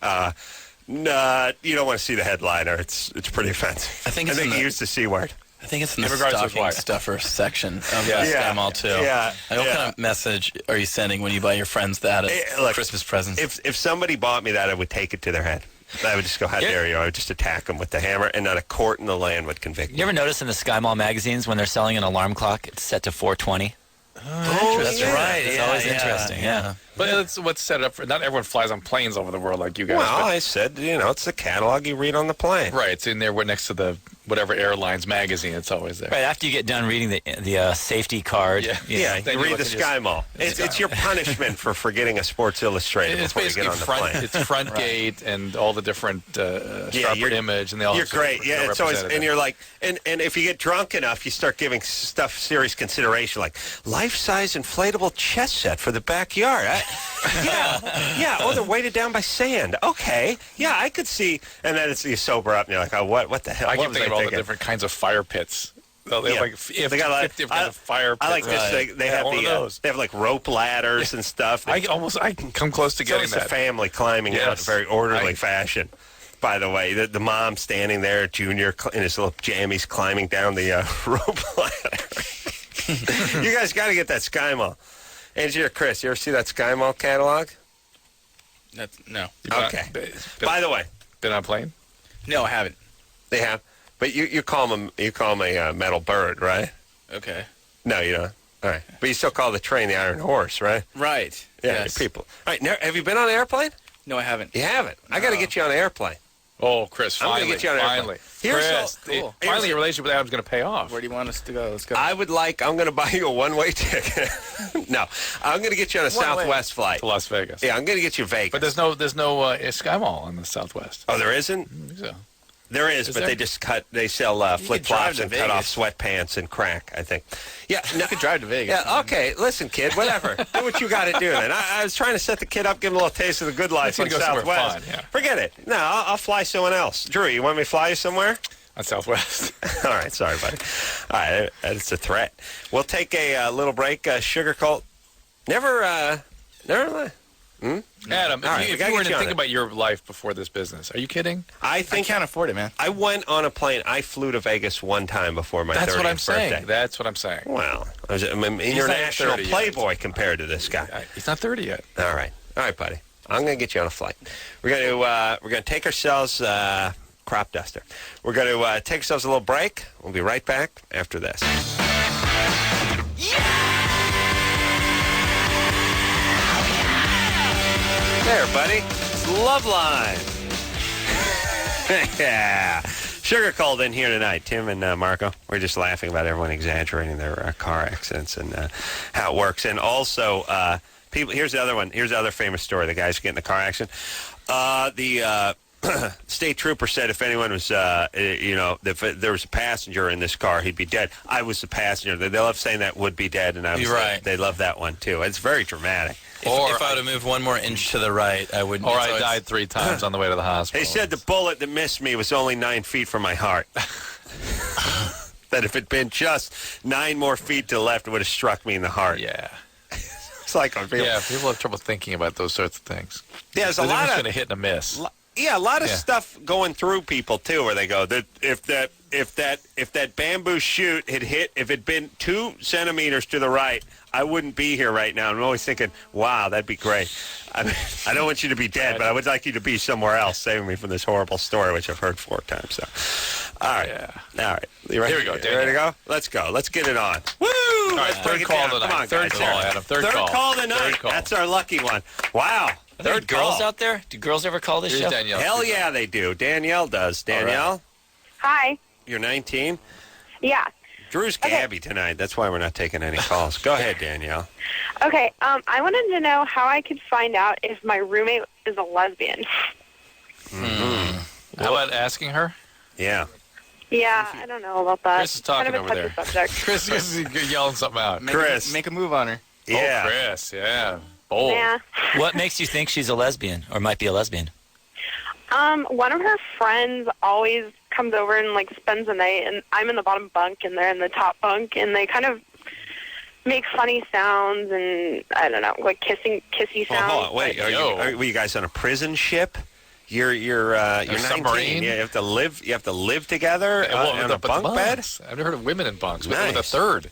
No, you don't want to see the headliner. It's pretty offensive. I think he used the C word. I think it's in the stocking stuffer section of Sky Mall, too. Yeah. What kind of message are you sending when you buy your friends that as Christmas presents? If somebody bought me that, I would take it to their head. I would just go, how dare you? I would just attack them with the hammer, and not a court in the land would convict me. You ever notice in the Sky Mall magazines when they're selling an alarm clock, it's set to 420? Oh, that's right. It's always interesting, yeah. But it's what's set up for. Not everyone flies on planes over the world like you guys. Well, I said, it's the catalog you read on the plane. Right, it's in there next to the whatever airlines magazine. It's always there. Right after you get done reading the safety card. You read the Sky Mall. It's your punishment for forgetting a Sports Illustrated before you get on the plane. It's front gate and all the different sharper image, and they all. You're great. Yeah, it's always, and you're like, and if you get drunk enough, you start giving stuff serious consideration, like life-size inflatable chess set for the backyard. Yeah. Oh, they're weighted down by sand. Okay. Yeah, I could see. And then you sober up, and you're like, oh, what the hell? I keep thinking of all the different kinds of fire pits. They have like they got 50 kind of fire pits. I like this. They have those. They have like rope ladders and stuff. I come close to getting that. It's a family climbing out in a very orderly fashion. By the way, the mom standing there, Junior in his little jammies climbing down the rope ladder. You guys got to get that Sky Mall. Angie or Chris, you ever see that Sky Mall catalog? No. Okay. By the way, been on a plane? No, I haven't. They have, but you call them a metal bird, right? Okay. No, you don't. All right, but you still call the train the Iron Horse, right? Right. Yeah, yes. people. All right, now, have you been on an airplane? No, I haven't. You haven't. I got to get you on an airplane. Oh, Chris, finally. I'm going to get you on an airplane. Chris, cool. Finally your relationship with Adam's going to pay off. Where do you want us to go? Let's go. I'm going to buy you a one-way ticket. No, I'm going to get you on a Southwest flight. To Las Vegas. Yeah, I'm going to get you Vegas. But there's no Sky Mall in the Southwest. Oh, there isn't? I think so. There is, but they just they sell flip-flops and cut off sweatpants and crack, I think. Yeah, you could drive to Vegas. Yeah, okay, listen, kid, whatever. Do what you got to do then. I was trying to set the kid up, give him a little taste of the good life on Southwest. Fun, yeah. Forget it. No, I'll fly someone else. Drew, you want me to fly you somewhere? On Southwest. All right, sorry, buddy. All right, that's a threat. We'll take a little break. Sugarcult. Never mind. Adam, if you were to think about your life before this business, are you kidding? I can't afford it, man. I went on a plane. I flew to Vegas one time before my 30th birthday. That's what I'm saying. Well, I'm an international playboy compared to this guy. He's not 30 yet. All right, buddy. I'm going to get you on a flight. We're going to take ourselves crop duster. We're going to take ourselves a little break. We'll be right back after this. There, buddy. It's Loveline. Yeah. Sugarcult in here tonight. Tim and Marco. We're just laughing about everyone exaggerating their car accidents and how it works. And also, people. Here's the other one. Here's the other famous story. The guys get in the car accident. The state trooper said if anyone was, if there was a passenger in this car, he'd be dead. I was the passenger. They love saying that would be dead, and I was. You're right. They love that one too. It's very dramatic. If I would have moved one more inch to the right, I wouldn't. Or I died 3 times on the way to the hospital. They said the bullet that missed me was only 9 feet from my heart. That if it'd been just 9 more feet to the left, it would have struck me in the heart. Yeah. It's like people have trouble thinking about those sorts of things. Yeah, there's a lot of going to hit and a miss. Yeah, a lot of stuff going through people too, where they go that if that bamboo shoot had hit, if it'd been 2 centimeters to the right, I wouldn't be here right now. I'm always thinking, wow, that'd be great. I don't want you to be dead, but I would like you to be somewhere else, saving me from this horrible story, which I've heard 4 times. So, all right, all right. You ready? Here we go. You ready to go? Let's go. Let's get it on. Woo! All right, third call tonight. Come on, third guys. call, Adam. Third call tonight. Third call. That's our lucky one. Wow. Are there Third girls call. out there? Do girls ever call this Here's show? Danielle. Hell yeah, they do. Danielle does. Danielle? Hi. You're 19? Yeah. Drew's Gabby tonight. That's why we're not taking any calls. Go ahead, Danielle. Okay, I wanted to know how I could find out if my roommate is a lesbian. How about asking her? Yeah. Yeah, I don't know about that. Chris is talking kind of over there. Subject. Chris is yelling something out. Chris. Make a move on her. Yeah. Oh, Chris, yeah. Bold. Yeah. What makes you think she's a lesbian or might be a lesbian? One of her friends always comes over and like spends the night, and I'm in the bottom bunk and they're in the top bunk, and they kind of make funny sounds and I don't know, like kissy sounds. Hold on, wait. Are you guys on a prison ship? You're 19. Submarine? Yeah, you have to live together in a bunk bed. I've never heard of women in bunks. Nice. With a third.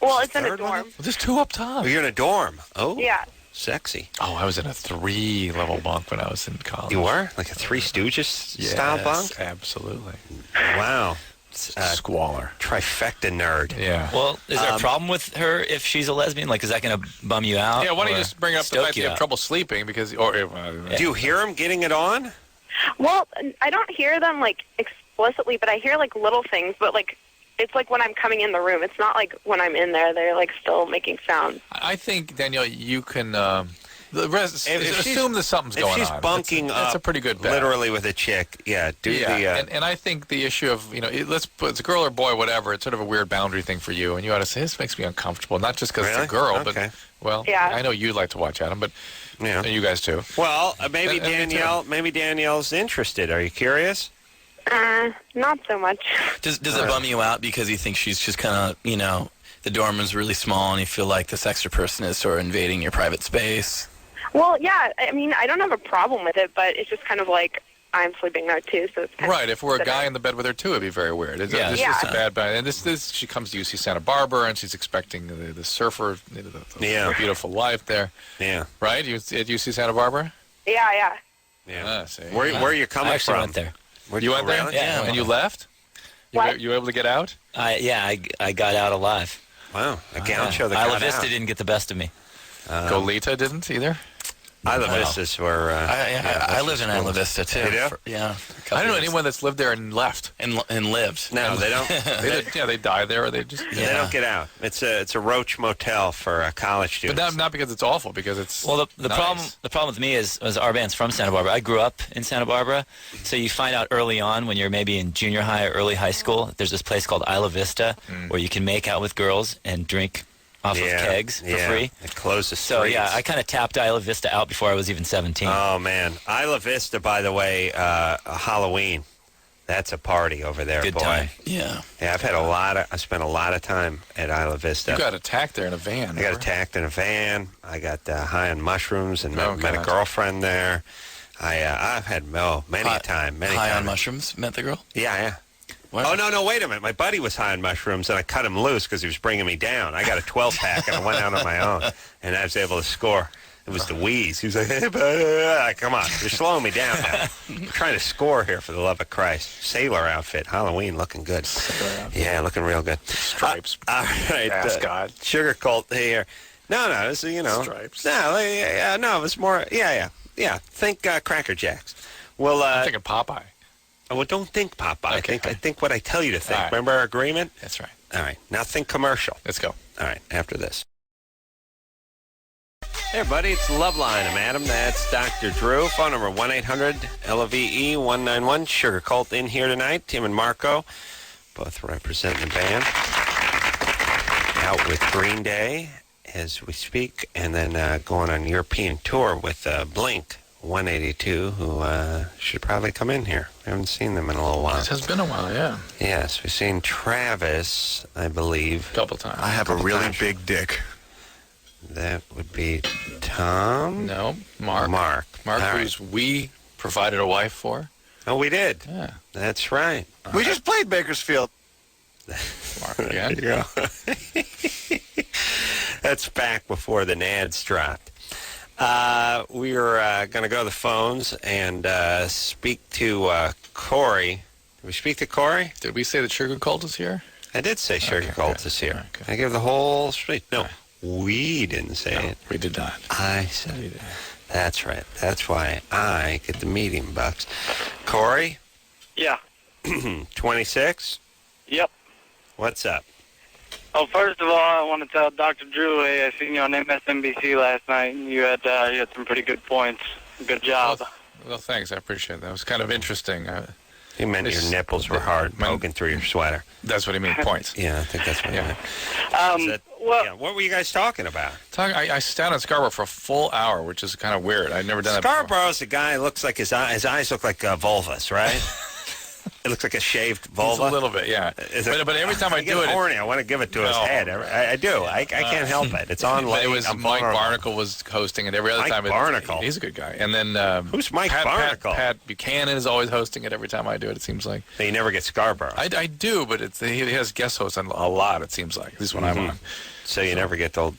Well, it's in a third dorm. one? Well, there's two up top. Oh, you're in a dorm. Oh, Yeah. sexy. Oh, I was in a 3-level bunk when I was in college. You were like a Three Stooges style bunk. Absolutely. Wow. Squalor. Trifecta nerd. Yeah. Well, is there a problem with her if she's a lesbian? Like, is that going to bum you out? Yeah, why don't you or just bring up the stoke fact that you have out? trouble sleeping because... Do you hear him getting it on? Well, I don't hear them like explicitly, but I hear like little things. But like, it's like when I'm coming in the room. It's not like when I'm in there. They're like still making sounds. I think, Danielle, you can... assume that something's going on. If she's bunking that's up, a pretty good bet. literally with a chick, and I think the issue of let's put it's a girl or boy, whatever. It's sort of a weird boundary thing for you, and you ought to say this makes me uncomfortable, not just because it's a girl, Okay. but I know you like to watch Adam, but you guys too. Well, maybe Danielle's interested. Are you curious? Not so much. Does it bum you out because you think she's just kind of the dorm is really small and you feel like this extra person is sort of invading your private space? Well, yeah. I mean, I don't have a problem with it, but it's just kind of like I'm sleeping there too, so it's kind Right. of If we're a guy in the bed with her too, it'd be very weird. It's Yeah. just a bad bad. And this she comes to UC Santa Barbara and she's expecting the surfer, the beautiful life there. Yeah. Right. You at UC Santa Barbara? Yeah. Yeah. See. Where are you coming I actually from? went there. You went there? Really? Yeah. And you left? What? You were able to get out? I got out alive. Wow. A gaucho that Isla got Vista out. didn't get the best of me. Goleta didn't either? Isla Vistas were... I lived in Isla Vista too. You do? I don't know anyone that's lived there and left. and lived. No, they don't. They die there or they just... They don't get out. It's a roach motel for college But students. not because it's awful, because it's Well, the nice. problem with me is our band's from Santa Barbara. I grew up in Santa Barbara, so you find out early on when you're maybe in junior high or early high school, there's this place called Isla Vista where you can make out with girls and drink off of kegs for free. It closed the streets. So yeah, I kind of tapped Isla Vista out before I was even 17. Oh man, Isla Vista, by the way, Halloween. That's a party over there, Good boy. time. Yeah. Yeah, I spent a lot of time at Isla Vista. You got attacked there in a van. I got remember? attacked in a van. I got high on mushrooms and met a God. girlfriend there. I've had many a time. High on mushrooms, met the girl? Yeah. What? Oh, no, wait a minute. My buddy was high on mushrooms, and I cut him loose because he was bringing me down. I got a 12-pack, and I went out on my own, and I was able to score. It was the wheeze. He was like, hey, come on. You're slowing me down now. I'm trying to score here for the love of Christ. Sailor outfit. Halloween looking good. Yeah, looking real good. Stripes. All right. Ascot. Sugarcult here. No, it's, Stripes. No, it was more, yeah. Think Cracker Jacks. Well, I'm thinking Popeye. well, don't think Popeye. Okay, I think what I tell you to think. All right. Remember our agreement? That's right. All right. Now think commercial. Let's go. All right. After this. Hey, everybody. It's Loveline. I'm Adam. That's Dr. Drew. Phone number 1-800-LOVE-191. Sugarcult in here tonight. Tim and Marco, both representing the band. Out with Green Day as we speak. And then going on European tour with Blink 182, who should probably come in here. We haven't seen them in a little while. It has been a while, yeah. Yes, we've seen Travis, I believe. Couple times. I have a really big dick. That would be Tom? No, Mark. Mark. All right. we provided a wife for. Oh, we did. Yeah. That's right. We just played Bakersfield. Mark again. There you go. That's back before the nads dropped. We were going to go to the phones and speak to Corey. Did we speak to Corey? Did we say that Sugarcult is here? I did say Sugarcult good. is here. Okay. I gave the whole speech. No, we didn't say it. We did not. I said it. That's right. That's why I get the meeting bucks. Corey? Yeah. 26? Yep. What's up? Oh, first of all, I want to tell Dr. Drew, hey, I seen you on MSNBC last night, and you had some pretty good points. Good job. Well, thanks. I appreciate that. It was kind of interesting. He meant your nipples were hard poking through your sweater. That's what he meant. Points. Yeah, I think that's what he meant. What were you guys talking about? I sat in Scarborough for a full hour, which is kind of weird. I'd never done that before. Scarborough's a guy who looks like his eyes look like vulvas, right? It looks like a shaved vulva. It's a little bit, yeah. But every time I do it, horny. I want to give it to his head. I do. I can't help it. It's on. It was Mike Barnacle was hosting it every other time. Mike Barnacle. He's a good guy. And then who's Mike Barnacle? Pat Buchanan is always hosting it every time I do it. It seems like. So you never get Scarborough. I do, but he has guest hosts on a lot. It seems like at least when I'm on. So you never get the old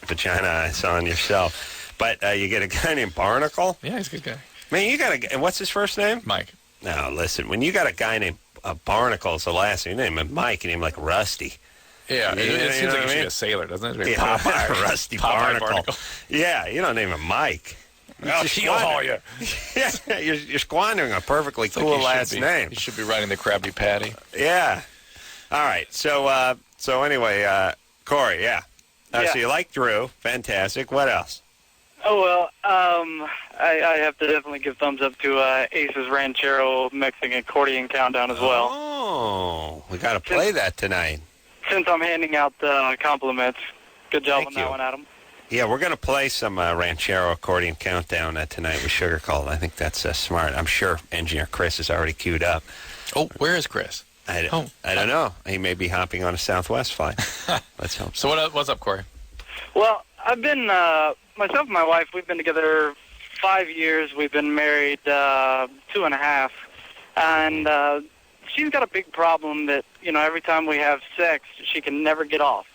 vagina eyes on yourself, but you get a guy named Barnacle. Yeah, he's a good guy. Man, you got a. What's his first name? Mike. Now, listen, when you got a guy named Barnacle as the last name, you name him Mike, you name him like Rusty. Yeah, it seems like he should be a sailor, doesn't it? Yeah, Popeye. Rusty Popeye Barnacle. Yeah, you don't name him Mike. I'll haul you. Yeah, you're squandering a perfectly cool last name. You should be riding the Krabby Patty. Yeah. All right, so anyway, Corey, yeah. So you like Drew. Fantastic. What else? Oh, well, I have to definitely give thumbs up to Ace's Ranchero Mexican Accordion Countdown as well. Oh, we got to play that tonight. Since I'm handing out compliments, good job on that one, Adam. Yeah, we're going to play some Ranchero Accordion Countdown tonight with Sugarcult. I think that's smart. I'm sure Engineer Chris is already queued up. Oh, where is Chris? I don't know. He may be hopping on a Southwest flight. Let's hope so. So what's up, Corey? Well, I've been... myself and my wife, we've been together 5 years. We've been married 2.5. And she's got a big problem that, every time we have sex, she can never get off.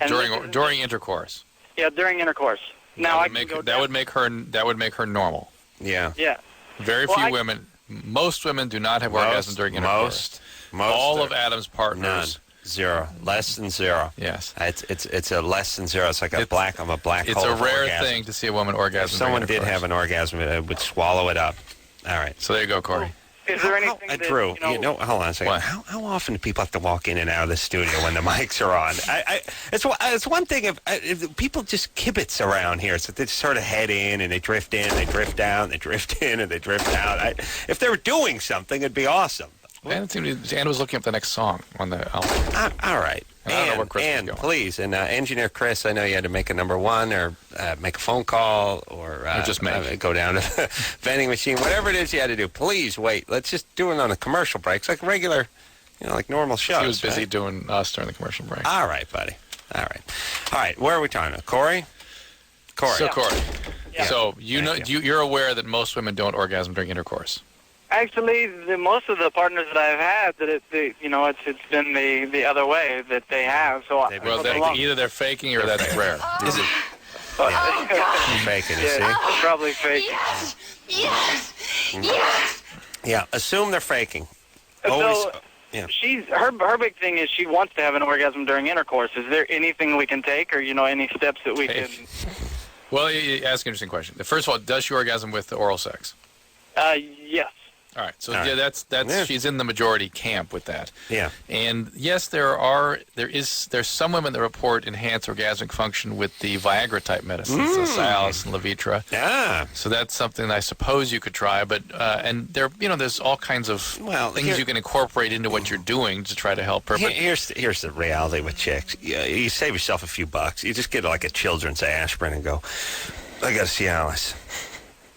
And during intercourse. Yeah, during intercourse. Now that would make her normal. Yeah. Yeah. Very few women. Most women do not have orgasms during intercourse. All of Adam's partners. None. Zero. Less than zero. Yes. It's a less than zero. It's like a black hole. It's a rare thing to see a woman orgasm. If someone did have an orgasm, it would swallow it up. All right. So there you go, Corey. Is there anything that, Drew, hold on a second. How often do people have to walk in and out of the studio when the mics are on? It's one thing if people just kibitz around here. So they sort of head in and they drift in, they drift out, and they drift in and they drift out. If they were doing something, it'd be awesome. And was looking up the next song on the album. All right. And please, Engineer Chris, I know you had to make a number one or make a phone call or just go down to the vending machine, whatever it is you had to do. Please wait. Let's just do it on the commercial breaks, like regular, like normal shows. He was busy doing us during the commercial break. All right, buddy. All right. Where are we talking about? Corey? So Corey. Yeah. So you're aware that most women don't orgasm during intercourse. Actually, most of the partners that I've had, that it's been the other way that they have. So either they're faking or that's rare. Is it? Faking, you see? Probably faking. Yes. Yeah, assume they're faking. So her big thing is she wants to have an orgasm during intercourse. Is there anything we can take, or any steps that we can? Well, you ask an interesting question. First of all, does she orgasm with the oral sex? Yes. All right, so that's she's in the majority camp with that. Yeah. And yes, there's some women that report enhanced orgasmic function with the Viagra type medicines, the Cialis and Levitra. Yeah. So that's something I suppose you could try, but and there's all kinds of things you can incorporate into what you're doing to try to help her. Here's the reality with chicks. You save yourself a few bucks. You just get like a children's aspirin and go, I got a Cialis.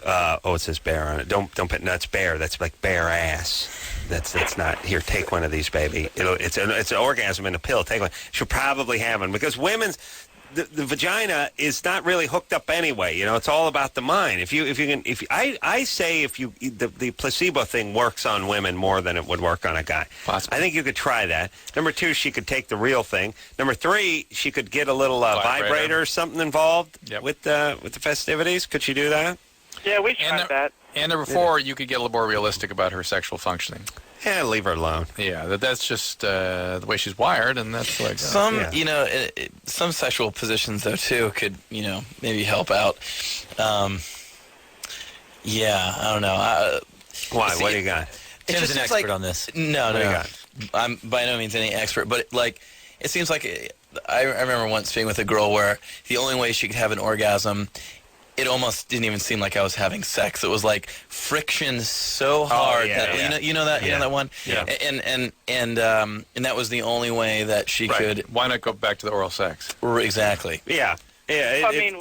It says bear on it. Don't put nuts bear. That's like bare ass. That's not here. Take one of these, baby. It's an orgasm in a pill. Take one. She'll probably have one because women's the vagina is not really hooked up anyway. It's all about the mind. I say the placebo thing works on women more than it would work on a guy. Possibly. I think you could try that. Number 2, she could take the real thing. Number 3, she could get a little vibrator or something involved with the festivities. Could she do that? Yeah, we tried that. And number 4, you could get a little more realistic about her sexual functioning. Yeah, leave her alone. Yeah, that's just the way she's wired, and that's like some sexual positions though too could maybe help out. I don't know. Why? What do you got? Tim's an expert on this. No. I'm by no means any expert, but it seems like I remember once being with a girl where the only way she could have an orgasm it almost didn't even seem like I was having sex. It was like friction so hard that you know that one. Yeah. And that was the only way that she could. Why not go back to the oral sex? Exactly. Yeah. I mean,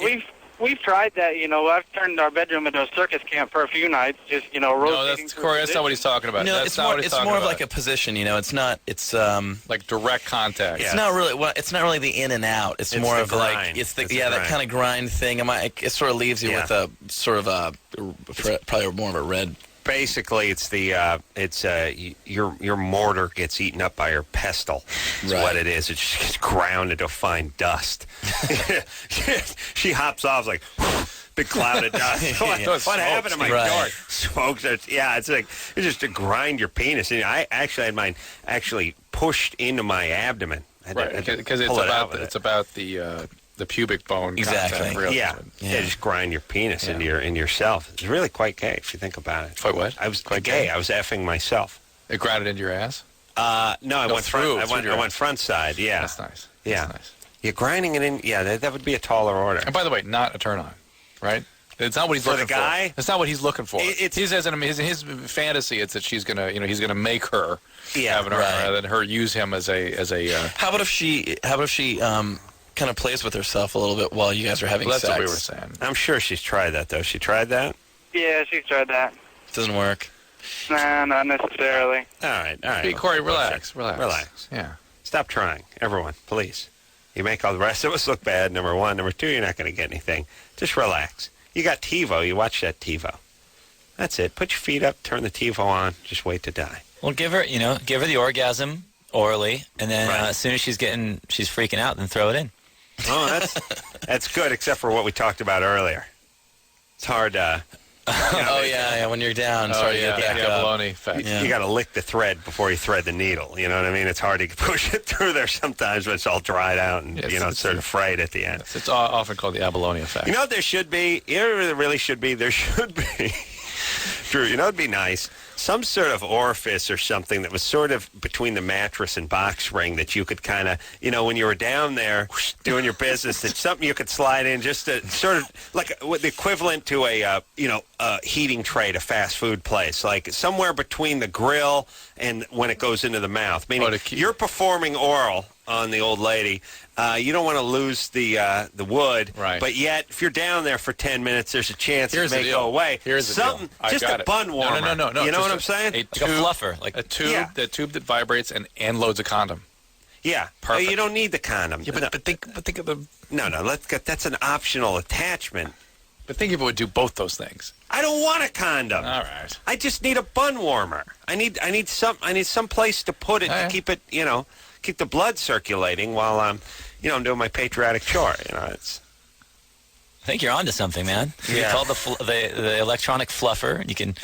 we've tried that. I've turned our bedroom into a circus camp for a few nights. Just rotating. No, that's Corey. That's not what he's talking about. No, that's not what he's it's talking more of about. like a position. It's not. It's like direct contact. It's not really. Well, it's not really the in and out. It's more of grind. like that kind of grind thing. It sort of leaves you with a sort of probably more of a red. Basically, it's your mortar gets eaten up by your pestle. Is what it is. It just gets ground into fine dust. She hops off like big cloud of dust. What happened to my door? Smokes. It's like it's just to grind your penis. And I actually had mine pushed into my abdomen. Because it's about the pubic bone. Exactly. Content, really. Yeah, just grind your penis into yourself. It's really quite gay if you think about it. Quite what? I was quite gay. I was effing myself. It grounded into your ass? No, I went front. I went front side. Yeah, that's nice. Yeah, that's nice. You're grinding it in. Yeah, that would be a taller order. And by the way, not a turn on, right? It's not what he's looking for. For the guy? That's not what he's looking for. His fantasy. It's that she's gonna, he's gonna make her have an order rather than her use him as a. How about if she kind of plays with herself a little bit while you guys are having sex? That's what we were saying. I'm sure she's tried that though. She tried that. Yeah, she's tried that. Doesn't work. Nah, not necessarily. All right. Hey, Corey, relax. Yeah. Stop trying, everyone, please. You make all the rest of us look bad. Number one, number two, you're not going to get anything. Just relax. You got TiVo. You watch that TiVo. That's it. Put your feet up. Turn the TiVo on. Just wait to die. Well, give her the orgasm orally, and then as soon as she's freaking out, then throw it in. Oh, that's good, except for what we talked about earlier. It's hard. When you're down. Sorry, the abalone effect. You got to lick the thread before you thread the needle. You know what I mean? It's hard to push it through there sometimes, but it's all dried out and it's sort of frayed at the end. It's often called the abalone effect. You know what there should be? There really should be. There should be. Drew, it'd be nice. Some sort of orifice or something that was sort of between the mattress and box spring that you could kind of, when you were down there doing your business, that's something you could slide in just to sort of like the equivalent to a heating tray at a fast food place, like somewhere between the grill and when it goes into the mouth. Meaning you're performing oral on the old lady. You don't want to lose the wood, right? But yet, if you're down there for 10 minutes, there's a chance it may go away. Here's something, the deal. just a bun warmer. No. You know what I'm saying? Like a fluffer, a tube, the tube that vibrates and loads a condom. Yeah, perfect. You don't need the condom. Yeah, but think of the. No. That's an optional attachment. But think if it would do both those things. I don't want a condom. All right. I just need a bun warmer. I need some place to put it to keep it, keep the blood circulating while I'm doing my patriotic chore. It's. I think you're onto something, man. You call the electronic fluffer, and you can,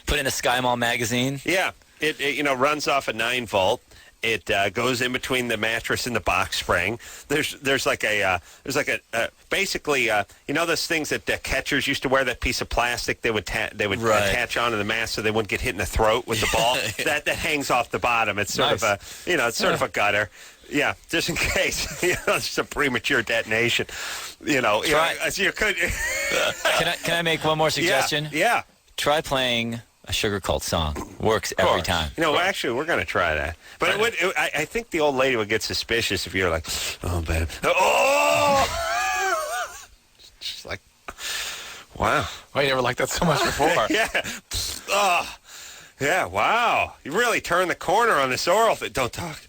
put in a Sky Mall magazine. Yeah, it runs off a 9-volt. It goes in between the mattress and the box spring. There's basically those things that catchers used to wear, that piece of plastic they would attach onto the mask so they wouldn't get hit in the throat with the ball. that hangs off the bottom. It's sort of a gutter. Yeah, just in case it's a premature detonation. As you could. Can I make one more suggestion? Yeah. Try playing a Sugarcult song. Works every time. Actually, we're going to try that. But I think the old lady would get suspicious if you're like, oh, babe. Oh! She's like, wow. Well, you never liked that so much before. Yeah. Oh. Yeah, wow. You really turned the corner on this oral thing. Don't talk.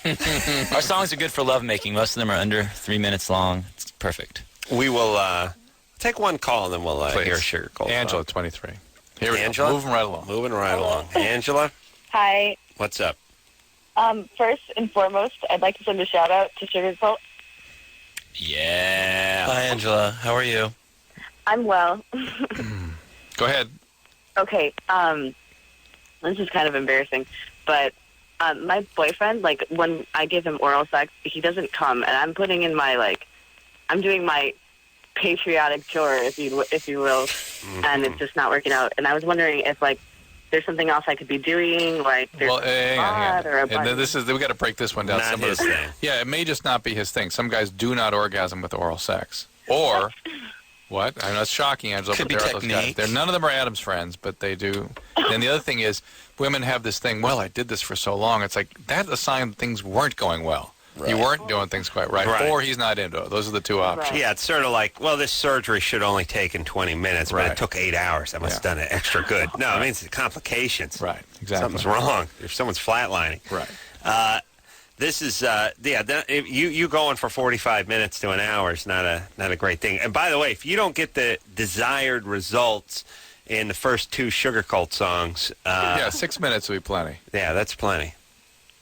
Our songs are good for lovemaking. Most of them are under 3 minutes long. It's perfect. We will take one call and then we'll hear Sugarcult. Angela, 23. Here we Angela? go. Moving right along. Angela? Hi. What's up? First and foremost, I'd like to send a shout-out to Sugarcult. Yeah. Hi, Angela. How are you? I'm well. Go ahead. Okay. This is kind of embarrassing, but my boyfriend, when I give him oral sex, he doesn't come, and I'm putting in I'm doing my patriotic chore, if you will, and it's just not working out. And I was wondering if there's something else I could be doing, there's hang on. or a button. And we got to break this one down. Not his thing. Yeah, it may just not be his thing. Some guys do not orgasm with oral sex, or What? I know it's shocking, Angela. Could but be there are those guys. technique. None of them are Adam's friends, but they do. And the other thing is, women have this thing, well, I did this for so long. It's like, that's a sign things weren't going well. Right. You weren't doing things quite right, or he's not into it. Those are the two options. Yeah, it's sort of like, well, this surgery should only taken 20 minutes, but it took 8 hours. That must have done it extra good. No, I mean, it's complications. Right, exactly. Something's wrong. If someone's flatlining. Right. This is, you going for 45 minutes to an hour is not a great thing. And by the way, if you don't get the desired results in the first 2 Sugarcult songs. 6 minutes would be plenty. Yeah, that's plenty.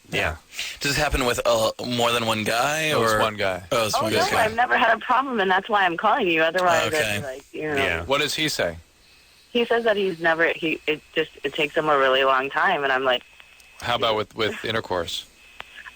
Yeah. Does it happen with more than one guy? Or it's one guy. Oh, it's one no, guy. I've never had a problem, and that's why I'm calling you. Otherwise, Okay. I'd be like, you know. Yeah. What does he say? He says that he's never. It takes him a really long time, and I'm like. How about with intercourse?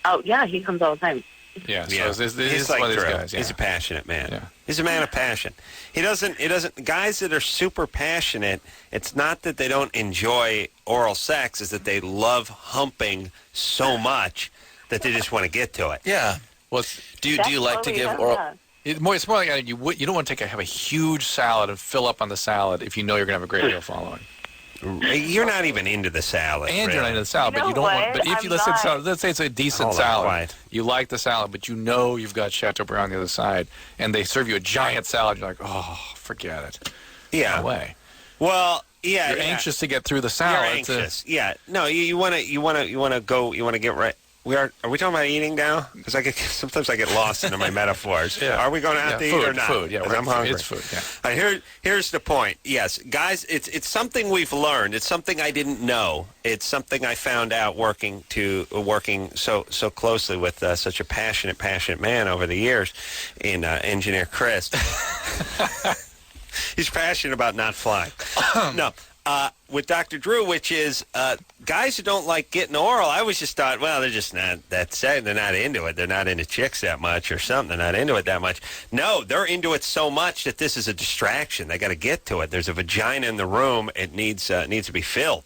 Oh yeah, he comes all the time. Yeah. So Yeah. this He's one like of these Drew. guys. Yeah. He's a passionate man. Yeah. He's a man of passion. He doesn't, guys that are super passionate, it's not that they don't enjoy oral sex, it's that they love humping so much that they just want to get to it. Yeah. Well, Do you like to give oral? it's more like you don't want to have a huge salad and fill up on the salad if you know you're going to have a great deal following. You're not even into the salad. And you're not into the salad, You but you know don't want. what? But if you I'm let's say it's a decent Hold on, salad, quiet. you like the salad, but you know you've got Chateaubriand on the other side, and they serve you a giant salad. You're like, oh, forget it. Yeah. No way. Well, yeah. You're yeah. anxious to get through the You're salad. anxious. Yeah. No, you want to get right. Are we talking about eating now? Because sometimes I get lost into my metaphors. Yeah. Are we going out to eat or not? Food. Yeah, 'Cause right. I'm hungry. It's food. Yeah. Here's the point. Yes, guys, it's something we've learned. It's something I didn't know. It's something I found out working so closely with such a passionate man over the years in Engineer Chris. He's passionate about not flying. No. With Dr. Drew, which is guys who don't like getting oral, I always just thought, well, they're just not that sad. They're not into it. They're not into chicks that much or something. They're not into it that much. No, they're into it so much that this is a distraction. They got to get to it. There's a vagina in the room. It needs to be filled.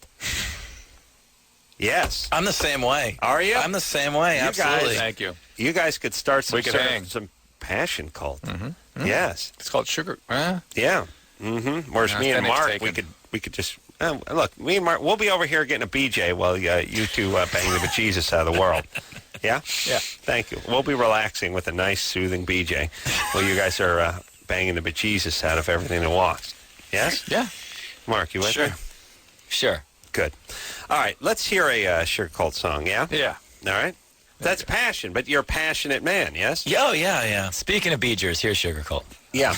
Yes. I'm the same way. Are you? I'm the same way. Absolutely. Guys, Thank you. You guys could start some We could hang. some passion cult. Mm-hmm. Yes. It's called sugar. Yeah. Mm-hmm. Whereas me and then it's Mark, taken. we could just look. Me and Mark, we'll be over here getting a BJ while you two bang the bejesus out of the world. Yeah. Yeah. Thank you. We'll be relaxing with a nice, soothing BJ while you guys are banging the bejesus out of everything that walks. Yes. Yeah. Mark, you with Sure. me? Sure. Good. All right. Let's hear a Sugarcult song. Yeah. Yeah. All right. That's passion, but you're a passionate man. Yes. Yeah, yeah. Speaking of Beegers, here's Sugarcult. Yeah.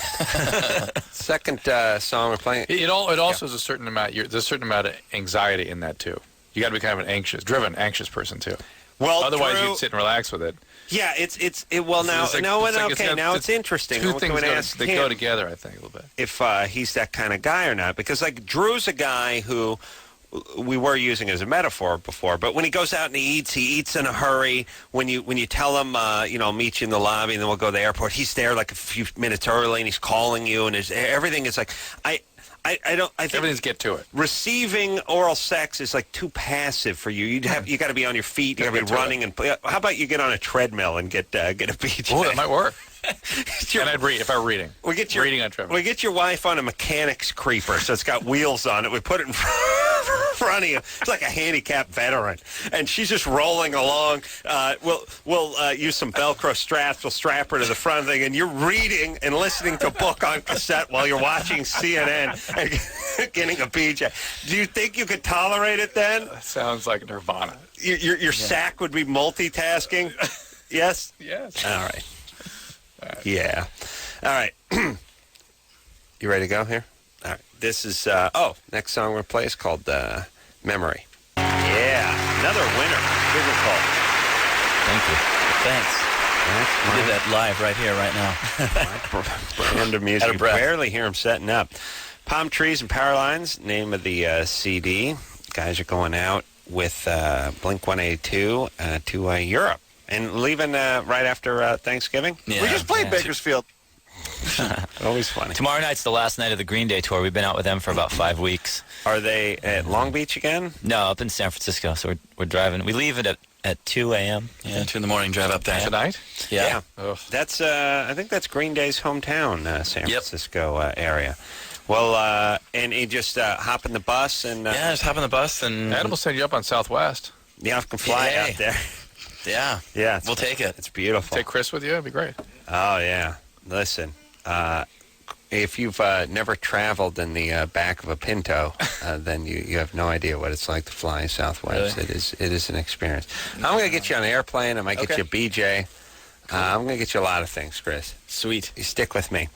Second song we're playing. It also is a certain amount. There's a certain amount of anxiety in that too. You got to be kind of an anxious person too. Well, otherwise Drew, you'd sit and relax with it. Yeah, it's interesting. Two I'm things going to ask they him go together, I think, a little bit. if he's that kind of guy or not, because like Drew's a guy who we were using as a metaphor before, but when he goes out and he eats in a hurry. When you tell him, I'll meet you in the lobby and then we'll go to the airport, he's there like a few minutes early and he's calling you and everything is like I think everything's get to it. Receiving oral sex is like too passive for you. You got to be on your feet. You got to be running and how about you get on a treadmill and get a BJ? Oh, that might work. And I'd read if I were reading. Reading on treadmill. We get your wife on a mechanic's creeper, so it's got wheels on it. We put it in front of you. It's like a handicapped veteran, and she's just rolling along. We'll use some Velcro straps. We'll strap her to the front of the thing, and you're reading and listening to a book on cassette while you're watching CNN and getting a BJ. Do you think you could tolerate it then? That sounds like Nirvana. Your sack would be multitasking. Yes. Yes. All right. Yeah. All right. You ready to go here? All right. This is, next song we're going to play is called Memory. Yeah. Another winner. Sugarcult. Thank you. Thanks. We did that live right here, right now. Brand of music. Out of You breath. barely hear them setting up. Palm Trees and Power Lines, name of the CD. Guys are going out with Blink-182 to Europe. And leaving right after Thanksgiving? Yeah. We just played Bakersfield. Always funny. Tomorrow night's the last night of the Green Day tour. We've been out with them for about 5 weeks. Are they at Long Beach again? No, up in San Francisco. So we're driving. We leave at at 2 a.m. Yeah, 2 in the morning, drive up there. Tonight? Yeah. That's I think that's Green Day's hometown, San Francisco area. Well, and you just hop in the bus and yeah, just hop in the bus and Adam will send you up on Southwest. Yeah, I can fly out there. Yeah, yeah, we'll take it. It's beautiful. Take Chris with you. It'd be great. Oh yeah, listen. If you've never traveled in the back of a Pinto, then you have no idea what it's like to fly Southwest. Really? It is an experience. I'm going to get you on an airplane. I might get you a BJ. I'm going to get you a lot of things, Chris. Sweet. You stick with me.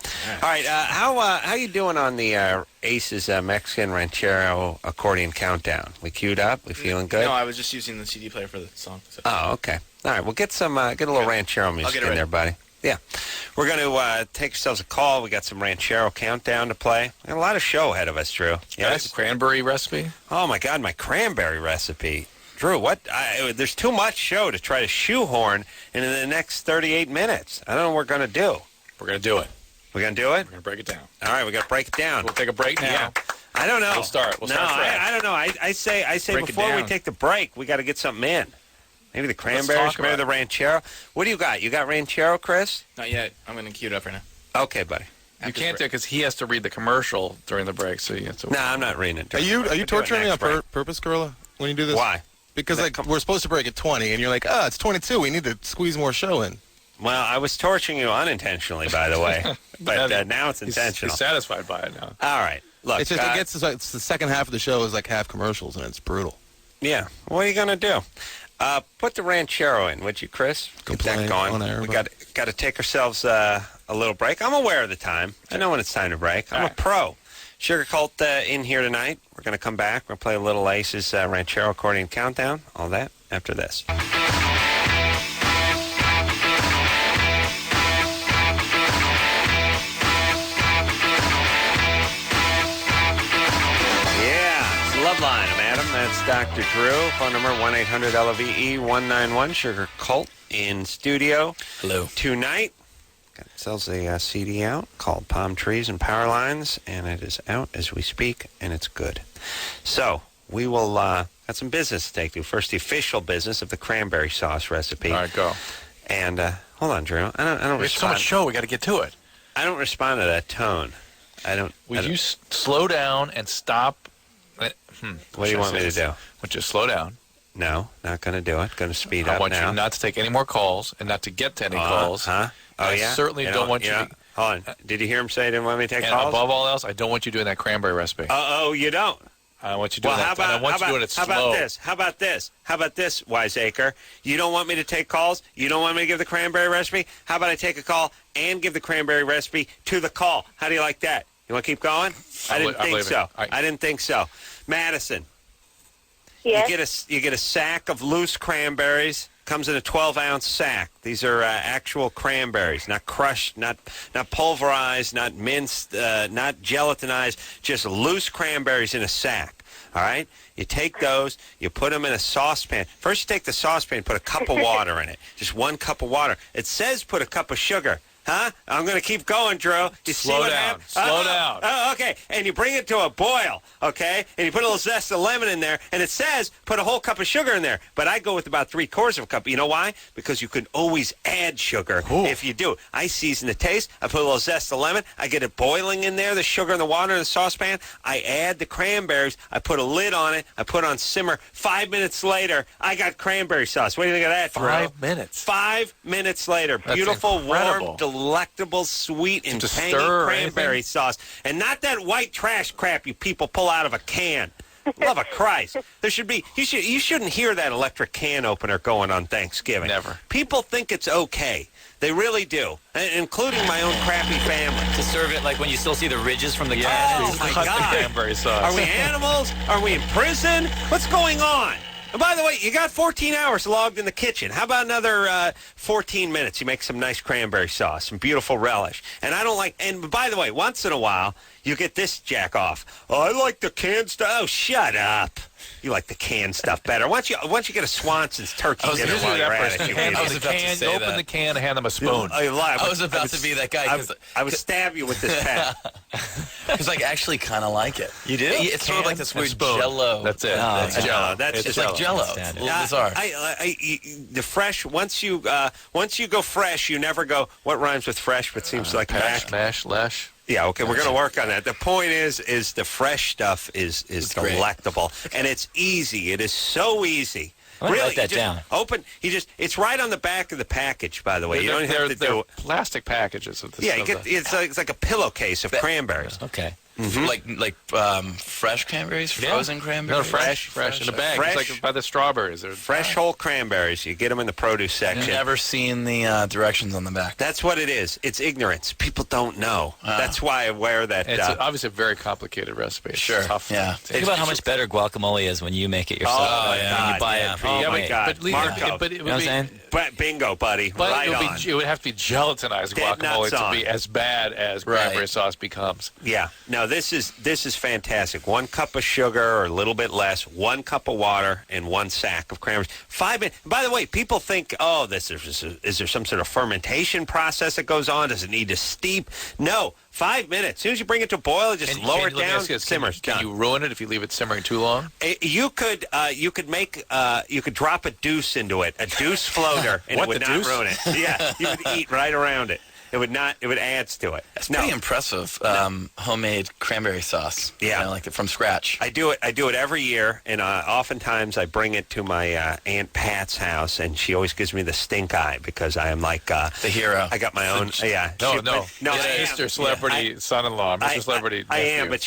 All right. How you doing on the Aces Mexican Ranchero accordion countdown? We queued up. We feeling good? No, I was just using the CD player for the song. So. Oh, okay. All right. Well, get a little Ranchero music in there, buddy. Yeah. We're going to take ourselves a call. We got some Ranchero countdown to play. We got a lot of show ahead of us, Drew. Yes. Cranberry recipe. Oh my God, my cranberry recipe. Drew, there's too much show to try to shoehorn into the next 38 minutes. I don't know what we're going to do. We're going to do it. We're going to do it? We're going to break it down. All right, we got to break it down. We'll take a break now. Yeah. I don't know. We'll start. We'll start fresh. I don't know. I say break before we take the break, we got to get something in. Maybe the cranberries, maybe the Ranchero. What do you got? You got Ranchero, Chris? Not yet. I'm going to queue it up right now. Okay, buddy. You can't do it because he has to read the commercial during the break, so you have to. No, I'm not reading it. Are you torturing me on purpose, Carolla, when you do this? Why? Because we're supposed to break at 20, and you're like, it's 22. We need to squeeze more show in. Well, I was torturing you unintentionally, by the way, but now it's intentional. He's satisfied by it now. All right, look. It's just it's the second half of the show is like half commercials, and it's brutal. Yeah. What are you gonna do? Put the Ranchero in, would you, Chris? Get that going. We got to take ourselves a little break. I'm aware of the time. I know when it's time to break. I'm a pro. Sugarcult in here tonight. We're going to come back. We're going to play a little Aces Ranchero accordion countdown. All that after this. Yeah, it's Loveline. I'm Adam. That's Dr. Drew. Phone number 1-800-LOVE-191. Sugarcult in studio. Hello. Tonight. Sells a CD out called Palm Trees and Power Lines, and it is out as we speak, and it's good. So we will got some business to take to. First, the official business of the cranberry sauce recipe. All right, go. And hold on, Drew. I don't There's so much show. We got to get to it. I don't respond to that tone. Would you slow down and stop? What do you want me to do? Would you slow down? No, not going to do it. Going to speed up now. I want you not to take any more calls and not to get to any calls. Huh? Oh, I yeah? certainly don't want you to... Hold on. Did you hear him say he didn't want me to take and calls? Above all else, I don't want you doing that cranberry recipe. Oh, you don't? I want you doing that. I want you doing it slow. How about this, wiseacre? You don't want me to take calls? You don't want me to give the cranberry recipe? How about I take a call and give the cranberry recipe to the call? How do you like that? You want to keep going? I didn't think so. I didn't think so. Madison. Yes? You get a sack of loose cranberries. Comes in a 12-ounce sack. These are actual cranberries, not crushed, not pulverized, not minced, not gelatinized, just loose cranberries in a sack. All right? You take those, you put them in a saucepan. First, you take the saucepan, put a cup of water in it. Just 1 cup of water. It says put a cup of sugar. Huh? I'm going to keep going, Drew. Slow down. Slow down. Oh, okay. And you bring it to a boil, okay? And you put a little zest of lemon in there, and it says put a whole cup of sugar in there. But I go with about 3/4 of a cup. You know why? Because you can always add sugar if you do. I season the taste. I put a little zest of lemon. I get it boiling in there, the sugar and the water in the saucepan. I add the cranberries. I put a lid on it. I put it on simmer. 5 minutes later, I got cranberry sauce. What do you think of that, Drew? 5 minutes. 5 minutes later. That's beautiful, incredible. Warm, delectable, sweet, and tangy cranberry sauce. And not that white trash crap you people pull out of a can. Love of Christ. There should be, you shouldn't hear that electric can opener going on Thanksgiving. Never. People think it's okay. They really do, including my own crappy family. To serve it like when you still see the ridges from the can. Oh, my God. Cranberry sauce. Are we animals? Are we in prison? What's going on? And by the way, you got 14 hours logged in the kitchen. How about another 14 minutes? You make some nice cranberry sauce, some beautiful relish. And I don't like, and by the way, once in a while, you get this jack off. Oh, I like the canned stuff. Oh, shut up. You like the canned stuff better. Why don't you get a Swanson's turkey dinner while you're at it? You open the can and hand them a spoon. I was about to be that guy. I would stab you with this pen. Because I actually kind of like it. You do? It's sort of like this weird spoon. Jello. That's it. No, That's No, that's It's just like Jello. It's a little bizarre. The fresh. Once you go fresh, you never go. What rhymes with fresh? But seems like Pash, mash, lash. Yeah, okay, we're going to work on that. The point is the fresh stuff is great. delectable, and it's easy. It is so easy. I'm gonna Really, write that down. It's right on the back of the package, by the way. You don't have to do They're it. plastic packages of this. Yeah, it's like a pillowcase of cranberries. Okay. Like fresh cranberries, frozen cranberries. No, fresh in a bag. Fresh. It's like by the strawberries. Fresh whole cranberries. You get them in the produce section. I've never seen the directions on the back. That's what it is. It's ignorance. People don't know. That's why I wear that. It's obviously a very complicated recipe. It's Sure. tough. Yeah. Think about how much better guacamole is when you make it yourself. Oh, When you buy it. Oh, my God. But Lee, Marco. but it You would know what be, I'm saying? But bingo, buddy. but right it would, on. it would have to be gelatinized Dead guacamole nuts to on. be as bad as cranberry sauce becomes. Yeah. No, this is fantastic. 1 cup of sugar or a little bit less, 1 cup of water, and 1 sack of cranberries. 5 minutes. By the way, people think, is there some sort of fermentation process that goes on? Does it need to steep? No. 5 minutes. As soon as you bring it to a boil, just lower it down. Simmers. Can you ruin it if you leave it simmering too long? You could drop a deuce into it, a deuce floater, and What, it would the not deuce? ruin it. Yeah, you would eat right around it. It would not. It would add to it. It's pretty impressive. Homemade cranberry sauce. Yeah, like from scratch. I do it every year, and oftentimes I bring it to my Aunt Pat's house, and she always gives me the stink eye because I am like the hero. I got my own. Yeah. No. Mr. Celebrity son-in-law, Mr. Celebrity. I am, nephew. but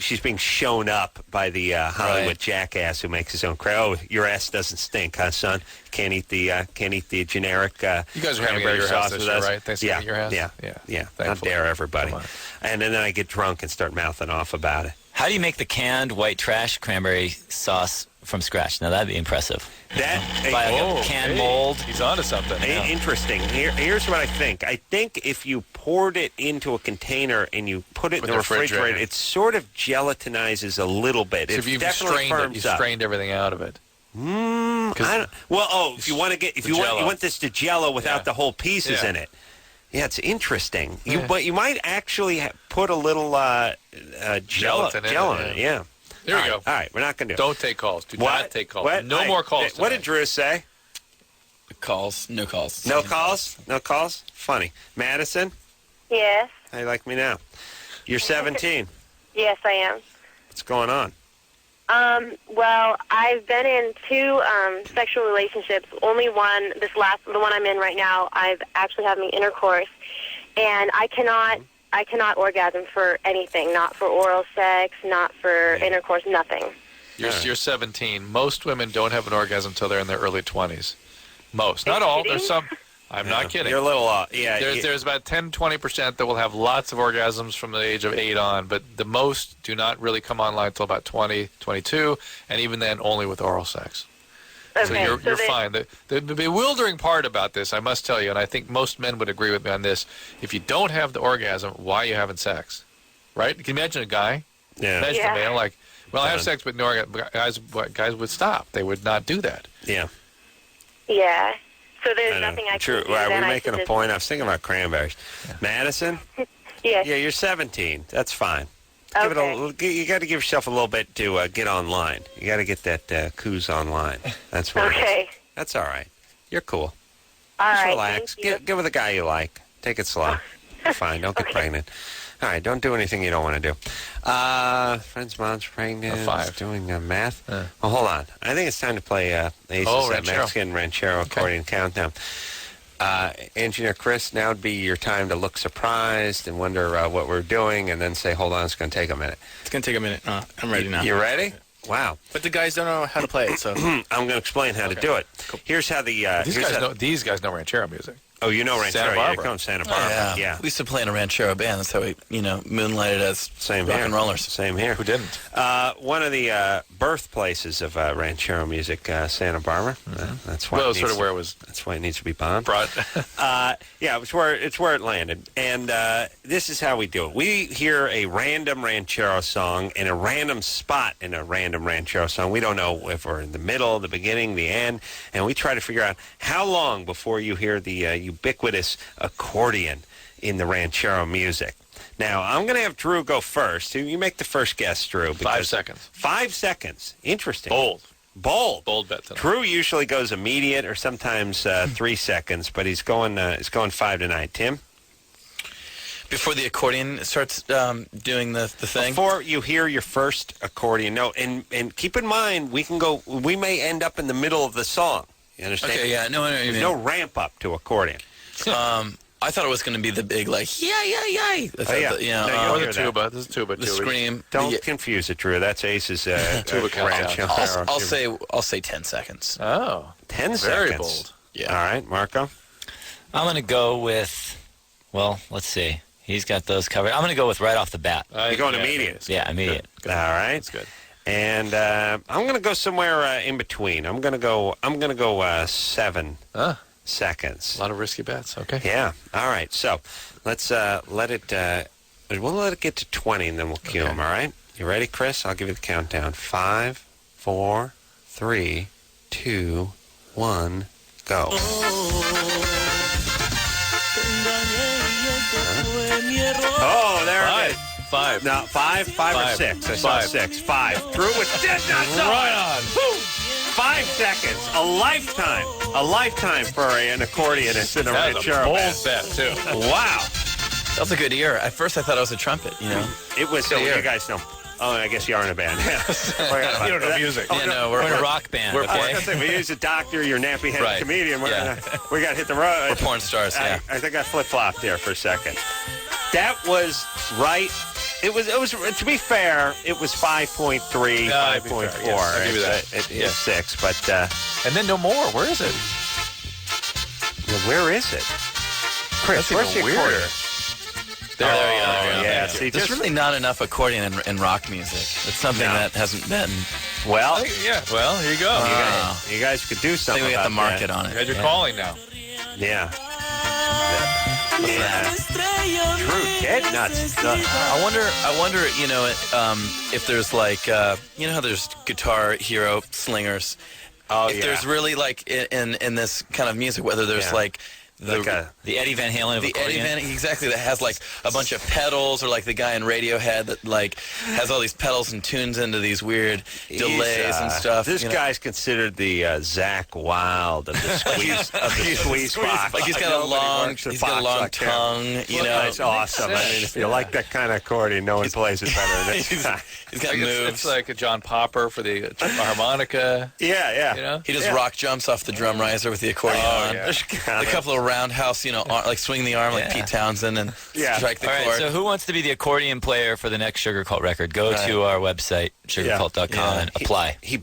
she's being shown up by the Hollywood jackass who makes his own crab. Oh, your ass doesn't stink, huh, son? Can't eat the generic. You guys are having it at your house this year, right? Thanksgiving at your house? Yeah. How dare everybody? And then I get drunk and start mouthing off about it. How do you make the canned white trash cranberry sauce from scratch? Now, that'd be impressive. By a canned mold. He's onto something. Interesting. Here's what I think. I think if you poured it into a container and you put it in the refrigerator, it sort of gelatinizes a little bit. So it if you've definitely firms up. strained everything out of it. If you want this to Jello without the whole pieces in it. Yeah, it's interesting. But you might actually put a little Gelatin in it. Yeah. There we go. All right, we're not going to do it. Don't take calls. Do not take calls. What? No more calls. What did Drew say? Calls. No calls. No calls? No calls? Funny. Madison? Yes. How you like me now? You're 17. Yes, I am. What's going on? Well, I've been in 2 sexual relationships. Only one, the one I'm in right now, I've actually having intercourse, and I cannot orgasm for anything, not for oral sex, not for intercourse, nothing. You're 17. Most women don't have an orgasm until they're in their early 20s. Most. Are Not you all. kidding? There's some. I'm not kidding. You're a little There's about 10-20% that will have lots of orgasms from the age of 8 on, but the most do not really come online until about 20, 22, and even then only with oral sex. Okay, So you're fine. The bewildering part about this, I must tell you, and I think most men would agree with me on this, if you don't have the orgasm, why are you having sex? Right? Can you imagine a guy? Yeah. Imagine a male like, well, I have sex with no orgasm. Guys would stop. They would not do that. Yeah. Yeah. So there's nothing I True. can do. Are then we I making should a point? I was thinking about cranberries. Madison? Yes. Yeah, you're 17. That's fine. You got to give yourself a little bit to get online. You got to get that coos online. That's what it is. That's all right. You're cool. All Just right, relax. thank you. Get with a guy you like. Take it slow. You're fine. Don't get pregnant. All right, don't do anything you don't want to do. Friend's mom's pregnant. 5. Doing math. Well, hold on. I think it's time to play Ace's Mexican Ranchero Accordion Countdown. Engineer Chris, now would be your time to look surprised and wonder what we're doing, and then say, hold on, it's going to take a minute. It's going to take a minute. I'm ready now. You ready? Wow. But the guys don't know how to play it, so. I'm going to explain how to do it. Here's how the... These guys know ranchero music. Oh, you know Ranchero. Santa Barbara. Yeah, come Santa Barbara. Yeah. We used to play in a ranchero band. That's how we, moonlighted as rock and rollers. Same here. Who didn't? One of the birthplaces of ranchero music, Santa Barbara. That's why. Well, sort of where it was. That's why it needs to be bombed. Yeah, it's where it landed. And this is how we do it. We hear a random ranchero song in a random spot in a random ranchero song. We don't know if we're in the middle, the beginning, the end, and we try to figure out how long before you hear the ubiquitous accordion in the ranchero music. Now, I'm going to have Drew go first. You make the first guess, Drew. 5 seconds. 5 seconds. Interesting. Bold Bet tonight. Drew usually goes immediate or sometimes 3 seconds, but he's going 5 tonight. Tim? Before the accordion starts doing the thing? Before you hear your first accordion note. And keep in mind, we may end up in the middle of the song. You understand? Okay, yeah. No, There's no ramp up to accordion. I thought it was going to be the big, like, yeah. No, or the tuba. This is tuba. The scream. Don't confuse it, Drew. That's Ace's tuba branch. I'll say 10 seconds. Oh. 10 Very seconds. bold. Yeah. All right, Marco? I'm going to go with, well, let's see. He's got those covered. I'm going to go with right off the bat. You're going immediate. Yeah, immediate. All right. That's good. And I'm going to go somewhere in between. I'm going to go 7 seconds. A lot of risky bets. Okay. Yeah. All right. So let's let it. We'll let it get to 20, and then we'll cue him. All right. You ready, Chris? I'll give you the countdown. 5, 4, 3, 2, 1, go. Oh, there it is. 5. No, 5 or 6. I saw 6. 5. Drew was dead nuts. Right on. Woo. 5 seconds. A lifetime. A lifetime for an accordionist in a ranchero bold band. bet, too. Wow. That was a good ear. At first, I thought it was a trumpet, you know? It was, so you guys know. Oh, I guess you are in a band. You don't know music. Yeah, no, we're in a rock band. I was Okay? going to say, we use a doctor, you're nappy-headed Right. comedian. We Yeah. got to hit the road. We're porn stars, yeah. I think I flip-flopped there for a second. That was right. It was. To be fair, it was 5.3, Yeah, 5.4. yes, I'll give you that. It's 6, but And then no more. Where is it? where is it? Chris, That's where's the even accordion? weirder. There you go. Yeah, Thank you. see, There's just- really not enough accordion in rock music. It's something No. that hasn't been. Well, Yeah. Well, here you go. you guys could do I something think we got about the market that. on You it. had your calling now. Yeah. True, dead nuts. I wonder, you know, if there's like, you know how there's Guitar Hero slingers. Oh, If there's really like in this kind of music, whether there's like the Eddie Van Halen of the accordion. Eddie Van exactly that has like a bunch of pedals, or like the guy in Radiohead that like has all these pedals and tunes into these weird delays and stuff. This you know? guy's considered the Zach Wilde of the squeeze box. Like he's got a long tongue. You know, That's awesome. I mean, if you like that kind of accordion, no one plays it better than this guy. He's got moves. It's like a John Popper for the harmonica. Yeah. You know? He does rock jumps off the drum riser with the accordion on. Yeah. A couple of roundhouse, you know, like swing the arm like Pete Townsend and strike the All right, chord. so who wants to be the accordion player for the next Sugarcult record? Go to our website, sugarcult.com, and apply. He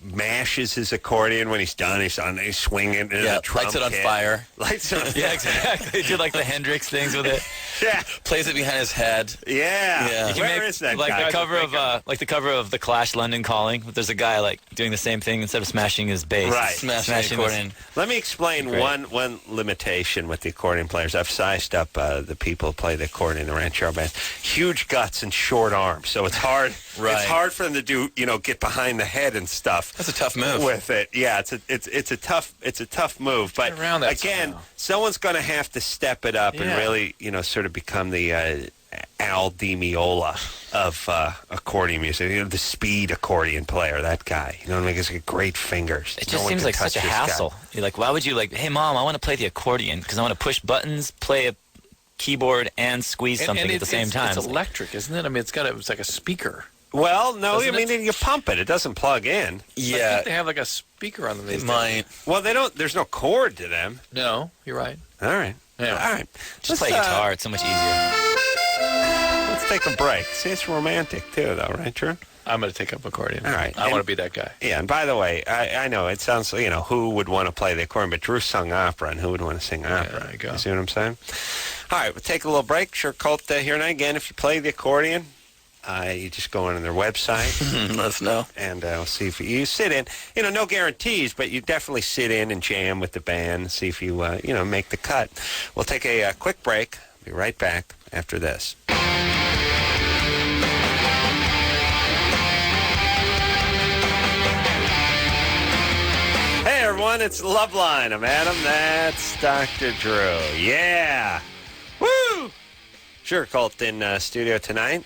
mashes his accordion when he's done. He's swinging. And a drum lights it on kit. fire. Lights it on fire. Yeah, exactly. Do like the Hendrix things with it. Yeah. Plays it behind his head. Yeah. You can Where make, is that like guy? the cover of the Clash London Calling. There's a guy like doing the same thing instead of smashing his bass. Right. Smashing the accordion. Let me explain one limitation with the accordion players. I've sized up the people who play the accordion in the ranchero band. Huge guts and short arms, so it's hard. Right. It's hard for them to do, get behind the head and stuff. That's a tough move. With it, yeah, it's a tough move. But around that again, somehow. someone's going to have to step it up and really, sort of become the Al Di Meola of accordion music. The speed accordion player, that guy. You know what I mean? He's got great fingers. It just seems like such a hassle. You're like, why would you hey, Mom, I want to play the accordion because I want to push buttons, play a keyboard, and squeeze something at the same time. It's electric, isn't it? I mean, it's like a speaker. Well, no, Doesn't you pump it. It doesn't plug in. I think they have like a speaker on them. It might. Well, they don't. There's no cord to them. No, you're right. All right. Yeah. All right. Just play guitar. It's so much easier. Let's take a break. See, it's romantic too, though, right, Drew? I'm going to take up accordion. All right. I want to be that guy. Yeah, and by the way, I know it sounds, who would want to play the accordion, but Drew sung opera, and who would want to sing opera? there you go. You see what I'm saying? All right, we'll take a little break. Sugarcult here and again. If you play the accordion, you just go on their website. Let us know. And we'll see if you sit in. No guarantees, but you definitely sit in and jam with the band, see if you, make the cut. We'll take a quick break. Be right back after this. Hey, everyone, it's Loveline. I'm Adam. That's Dr. Drew. Yeah. Woo! Sugarcult in studio tonight.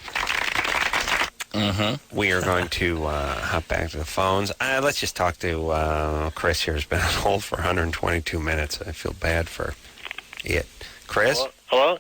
We are going to hop back to the phones. Let's just talk to Chris here, who's been on hold for 122 minutes. I feel bad for it. Chris? Hello?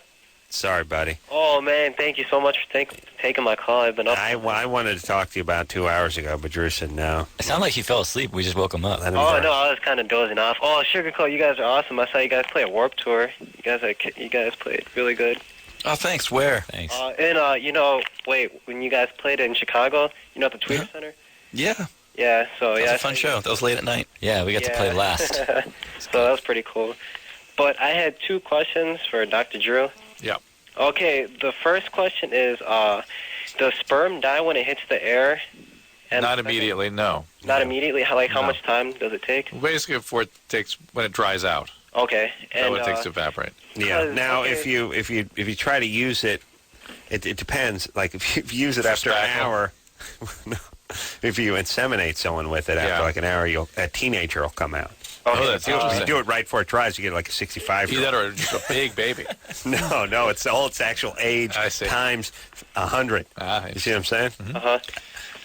Sorry, buddy. Oh, man, thank you so much for taking my call. I've been up. I wanted to talk to you about 2 hours ago, but Drew said no. It sounded like he fell asleep. We just woke him up. Oh, no, I was kind of dozing off. Oh, Sugarcult, you guys are awesome. I saw you guys play at Warped Tour. You guys played really good. Oh, thanks. Where? Thanks. When you guys played in Chicago, at the Tweeter Center? Yeah. Yeah, so That was a fun show. That was late at night. Yeah, we got to play last. So that was pretty cool. But I had 2 questions for Dr. Drew. Yeah. Okay, the first question is, does sperm die when it hits the air? And Not immediately, no. Not immediately? How much time does it take? Well, basically, when it dries out. Okay. That's what it takes to evaporate. Yeah. Now, if you try to use it, it depends. Like if you use it after an hour, if you inseminate someone with it after like an hour, a teenager will come out. Oh, that's interesting. You do it right before it dries, you get like a 65-year-old. Either or just a big baby. No, it's its actual age times 100. You see what I'm saying?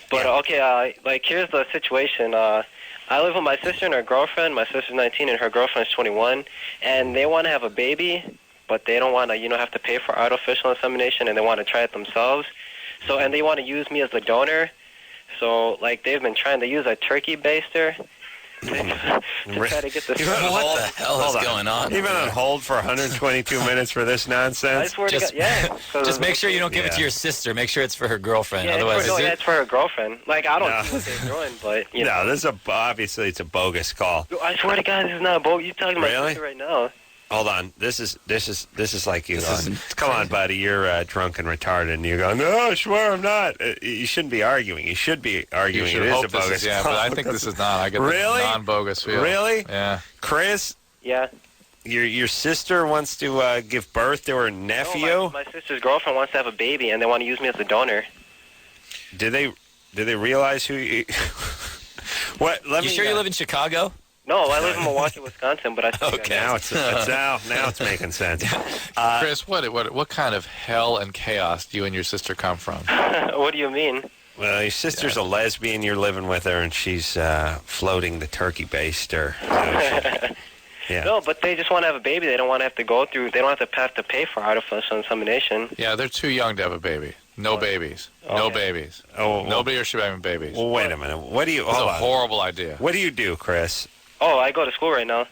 But okay, here's the situation. I live with my sister and her girlfriend. My sister's 19 and her girlfriend's 21, and they want to have a baby, but they don't want to, have to pay for artificial insemination, and they want to try it themselves. So, and they want to use me as the donor. So, they've been trying to use a turkey baster to try to get this. What the hell is going on? You've been on hold for 122 minutes for this nonsense. I swear to God, yeah. Just make sure you don't give it to your sister. Make sure it's for her girlfriend. Yeah, Otherwise, it's for her girlfriend. I don't see what they're doing, but No, this is obviously it's a bogus call. I swear to God, this is not a bogus. You're talking to my sister right now. Hold on. This is like you going, come on, buddy, you're drunk and retarded, and you go, no, I swear I'm not. You shouldn't be arguing. You should be arguing. You should it hope is a bogus but I think this is not. I get really? the non-bogus feel. Really? Yeah. Chris? Yeah? Your sister wants to give birth to her nephew? No, my sister's girlfriend wants to have a baby, and they want to use me as a donor. Did they realize who you... What? You sure you live in Chicago? No, I live in Milwaukee, Wisconsin, but I think okay, now it's making sense. Chris, what kind of hell and chaos do you and your sister come from? What do you mean? Well, your sister's a lesbian. You're living with her, and she's floating the turkey baster. Yeah. No, but they just want to have a baby. They don't want to have to go through. They don't have to pay for artificial insemination. Yeah, they're too young to have a baby. No babies. Okay. No babies. Nobody should be having babies. Well, wait a minute. What do you? It's a horrible idea. What do you do, Chris? Oh, I go to school right now.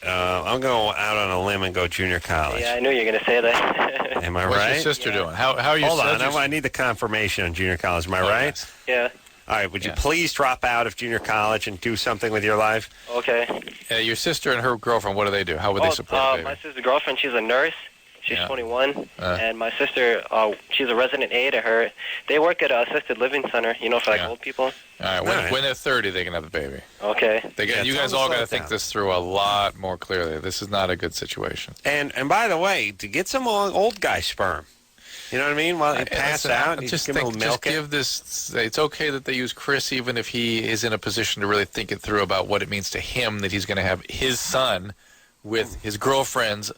I'm going out on a limb and go junior college. Yeah, I knew you were going to say that. Am I What's right? your sister doing? How are you? Hold on, I need the confirmation on junior college. Am I right? Yes. Yeah. All right, would you please drop out of junior college and do something with your life? Okay. Your sister and her girlfriend, what do they do? How would they support a baby? My sister's girlfriend, she's a nurse. She's 21, and my sister, she's a resident aide at her. They work at an assisted living center, for old people. All right, when they're 30, they can have a baby. Okay. You guys all got to think this through a lot more clearly. This is not a good situation. And by the way, to get some old guy sperm, you know what I mean? While you pass out, you just give this. It's okay that they use Chris, even if he is in a position to really think it through about what it means to him that he's going to have his son with his girlfriend's.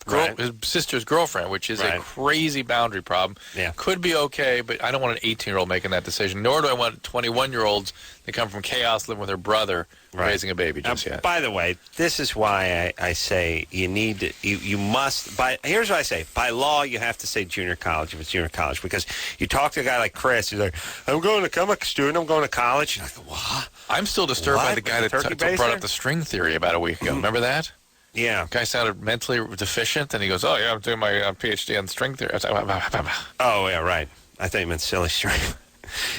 His sister's girlfriend, which is a crazy boundary problem. Yeah. Could be okay, but I don't want an 18-year-old making that decision, nor do I want 21-year-olds that come from chaos living with her brother raising a baby just yet. By the way, this is why I say you need to, you must, here's what I say. By law, you have to say junior college if it's junior college, because you talk to a guy like Chris, he's like, I'm a student, I'm going to college. You're like, what? I'm still disturbed by the guy that brought up the string theory about a week ago. Remember that? Yeah. Guy sounded mentally deficient, and he goes, oh, yeah, I'm doing my PhD on string theory. I was like, oh, yeah, right. I thought you meant silly string.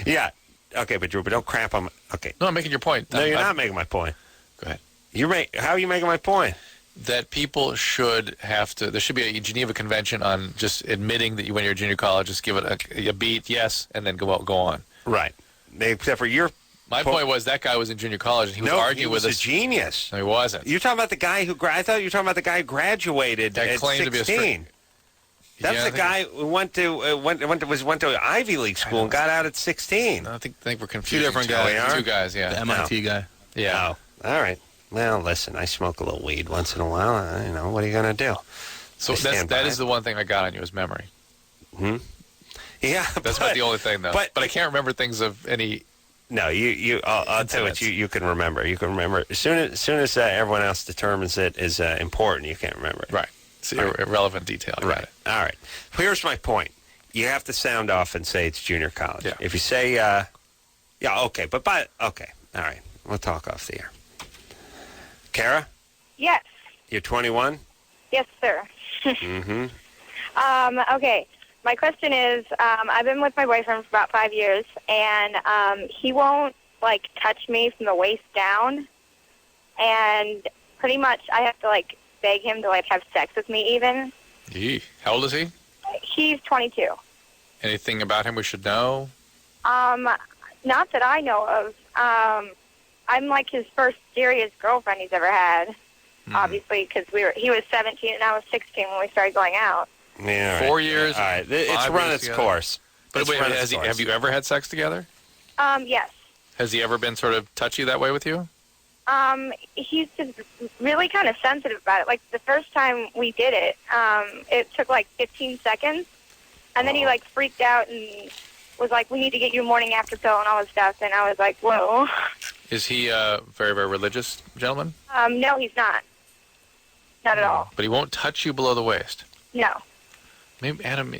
Yeah. Okay, but Drew, don't crap on... Okay. No, I'm making your point. No, you're not making my point. Go ahead. How are you making my point? That people should have to... There should be a Geneva Convention on just admitting that when you're at junior college, just give it a beat, yes, and then go on. Right. Except for your... My point was that guy was in junior college, and he was arguing with us. He was a genius. No, he wasn't. You're talking about the guy who... I thought you were talking about the guy who graduated at 16. That's the guy who went to Ivy League school and got out at 16. I think we're confused. Two different guys. Two guys, yeah. The MIT guy. Yeah. Oh, all right. Well, listen, I smoke a little weed once in a while. What are you going to do? So that is the one thing I got on you is memory. Hmm? Yeah. That's about the only thing, though. But I can't remember things of any... No, I'll tell you what you can remember. You can remember as soon as everyone else determines it is important. You can't remember it. Right. It's irrelevant detail. Right. All right. Here's my point. You have to sound off and say it's junior college. Yeah. If you say, okay, okay, all right. We'll talk off the air. Kara, Yes. you're 21. Yes, sir. Mm-hmm. Okay. My question is, I've been with my boyfriend for about 5 years, and he won't, like, touch me from the waist down. And pretty much I have to, like, beg him to, like, have sex with me even. Gee. How old is he? He's 22. Anything about him we should know? Not that I know of. I'm, like, his first serious girlfriend he's ever had, obviously, because he was 17 and I was 16 when we started going out. Yeah, 4 years. All right. It's run its course. But wait, have you ever had sex together? Yes. Has he ever been sort of touchy that way with you? He's just really kind of sensitive about it. Like, the first time we did it, it took, like, 15 seconds. And then he, like, freaked out and was like, we need to get you a morning after pill and all this stuff. And I was like, whoa. Is he a very, very religious gentleman? No, he's not. Not at all. But he won't touch you below the waist? No. Maybe Adam,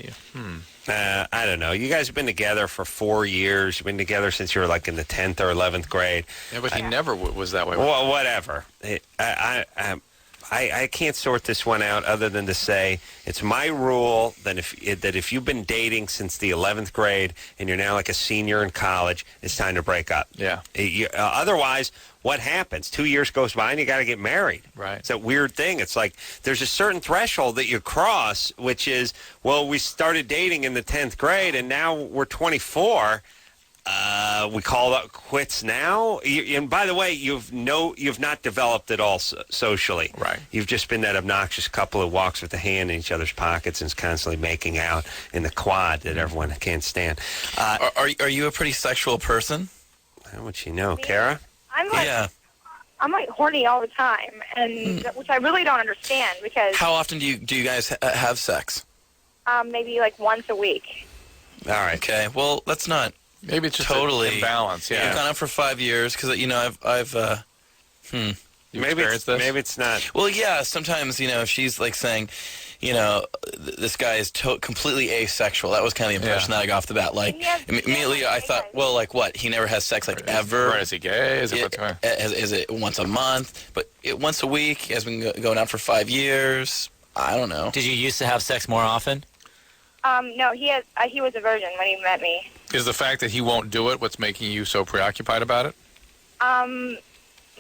I don't know. You guys have been together for 4 years. You've been together since you were like in the 10th or 11th grade. Yeah, but he never was that way. Well, whatever. I can't sort this one out other than to say it's my rule that if you've been dating since the 11th grade and you're now like a senior in college, it's time to break up. Yeah. Otherwise, what happens? 2 years goes by and you got to get married. Right. It's a weird thing. It's like there's a certain threshold that you cross, which is, well, we started dating in the 10th grade and now we're 24. We call that quits now. And by the way, you've not developed at all socially. Right. You've just been that obnoxious couple who walks with the hand in each other's pockets and is constantly making out in the quad that everyone can't stand. Are you a pretty sexual person? How would you know, Kara? I'm like horny all the time, and which I really don't understand because. How often do you guys have sex? Maybe like once a week. All right. Okay. Well, that's not. Maybe it's just totally imbalance. Yeah. You've gone out for 5 years because I've Maybe it's not. Well, yeah. Sometimes if she's like saying, this guy is completely asexual. That was kind of the impression that I got off the bat. Like immediately, I thought, well, like what? He never has sex like ever. Right, is he gay? Is it once a month? But once a week. He has been going out for 5 years. I don't know. Did you used to have sex more often? No, he was a virgin when he met me. Is the fact that he won't do it what's making you so preoccupied about it?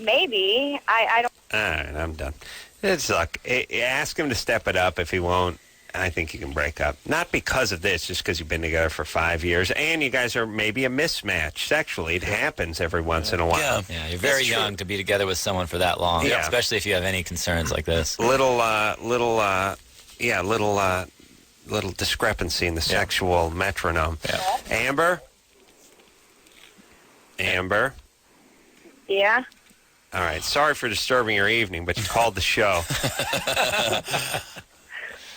Maybe. I don't. All right, I'm done. It's like, ask him to step it up. If he won't, I think you can break up. Not because of this, just because you've been together for 5 years, and you guys are maybe a mismatch sexually. It happens every once in a while. Yeah, you're very young to be together with someone for that long, especially if you have any concerns like this. Little discrepancy in the sexual metronome. Yeah. Amber? Yeah? All right. Sorry for disturbing your evening, but you called the show.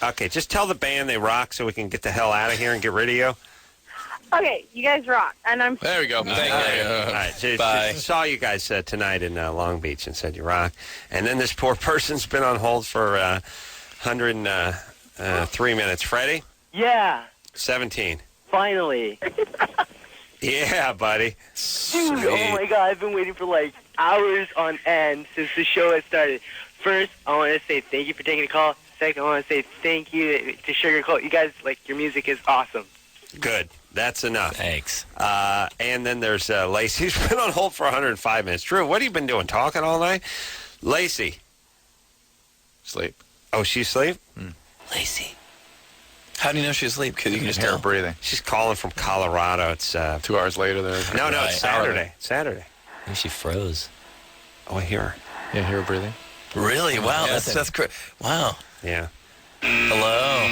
Okay, just tell the band they rock so we can get the hell out of here and get rid of you. Okay, you guys rock. And I'm. There we go. Thank you. All right. Bye. Saw you guys tonight in Long Beach and said you rock. And then this poor person's been on hold for 103 minutes. Freddie? Yeah. 17. Finally. Yeah, buddy. Dude, oh my God, I've been waiting for like hours on end since the show has started. First, I want to say thank you for taking the call. Second, I want to say thank you to Sugarcult. You guys, your music is awesome. Good. That's enough. Thanks. And then there's Lacey. Who's been on hold for 105 minutes. Drew, what have you been doing? Talking all night? Lacey. Sleep. Oh, she's asleep? Lacey. How do you know she's asleep? Because you can just hear her tell. breathing. She's calling from Colorado. It's 2 hours later there. No, it's Saturday. Saturday. Maybe she froze. Oh, I hear her. Yeah, hear her breathing. Really? Wow, that's great. Wow. Yeah. Hello.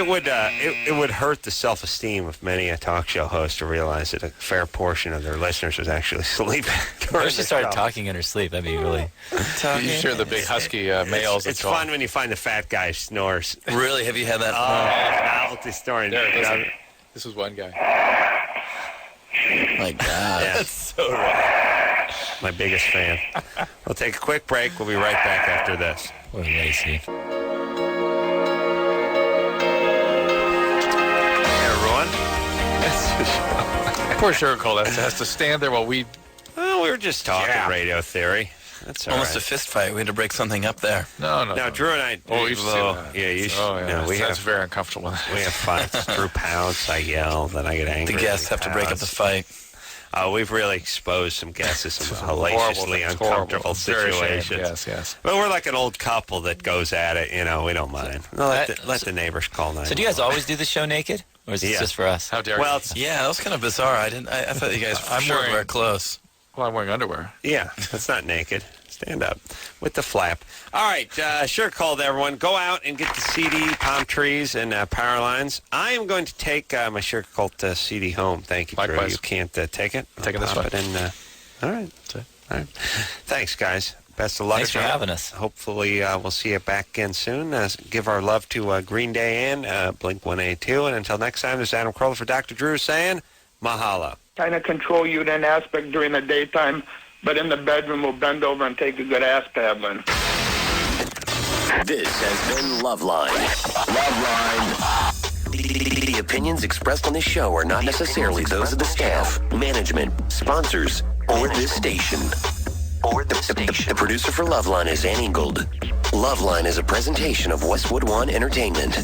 It would hurt the self-esteem of many a talk show host to realize that a fair portion of their listeners was actually sleeping. What if she started talking in her sleep? That'd be really... You hear the big husky males. It's fun when you find the fat guy snores. Really? Have you had that? Novelty story. This was one guy. My God. Yeah. That's so right. My biggest fan. We'll take a quick break. We'll be right back after this. Poor Lacey. Poor Sugarcult has to stand there while we... Well, we were just talking radio theory. That's all almost right. a fist fight. We had to break something up there. No, Drew and I... Oh, you should see that. Yeah, you should. Oh, yeah. No, That's very uncomfortable. We have fights. Drew pouts. I yell. Then I get angry. The guests have to break up the fight. We've really exposed some guests to some hellaciously uncomfortable situations. Yes. But we're like an old couple that goes at it. We don't mind. Let the neighbors call 911. So do you guys always do the show naked? Or is it just for us? How dare you? Yeah, that was kind of bizarre. I thought you guys wear clothes. Well, I'm wearing underwear. Yeah, that's not naked. Stand up with the flap. All right, Sugarcult, everyone. Go out and get the CD, Palm Trees, and Power Lines. I am going to take my Sugarcult CD home. Thank you, Drew. Likewise. You can't take it. I'm taking this one. All right. Thanks, guys. Best of luck. Thanks for having us. Hopefully, we'll see you back again soon. Give our love to Green Day and Blink-182. And until next time, this is Adam Carolla for Dr. Drew saying mahalo. Kind of control you in an aspect during the daytime, but in the bedroom we'll bend over and take a good ass paddling. This has been Loveline. Loveline. The opinions expressed on this show are not necessarily those of the staff, management, sponsors, or this station. The producer for Loveline is Ann Ingold. Loveline is a presentation of Westwood One Entertainment.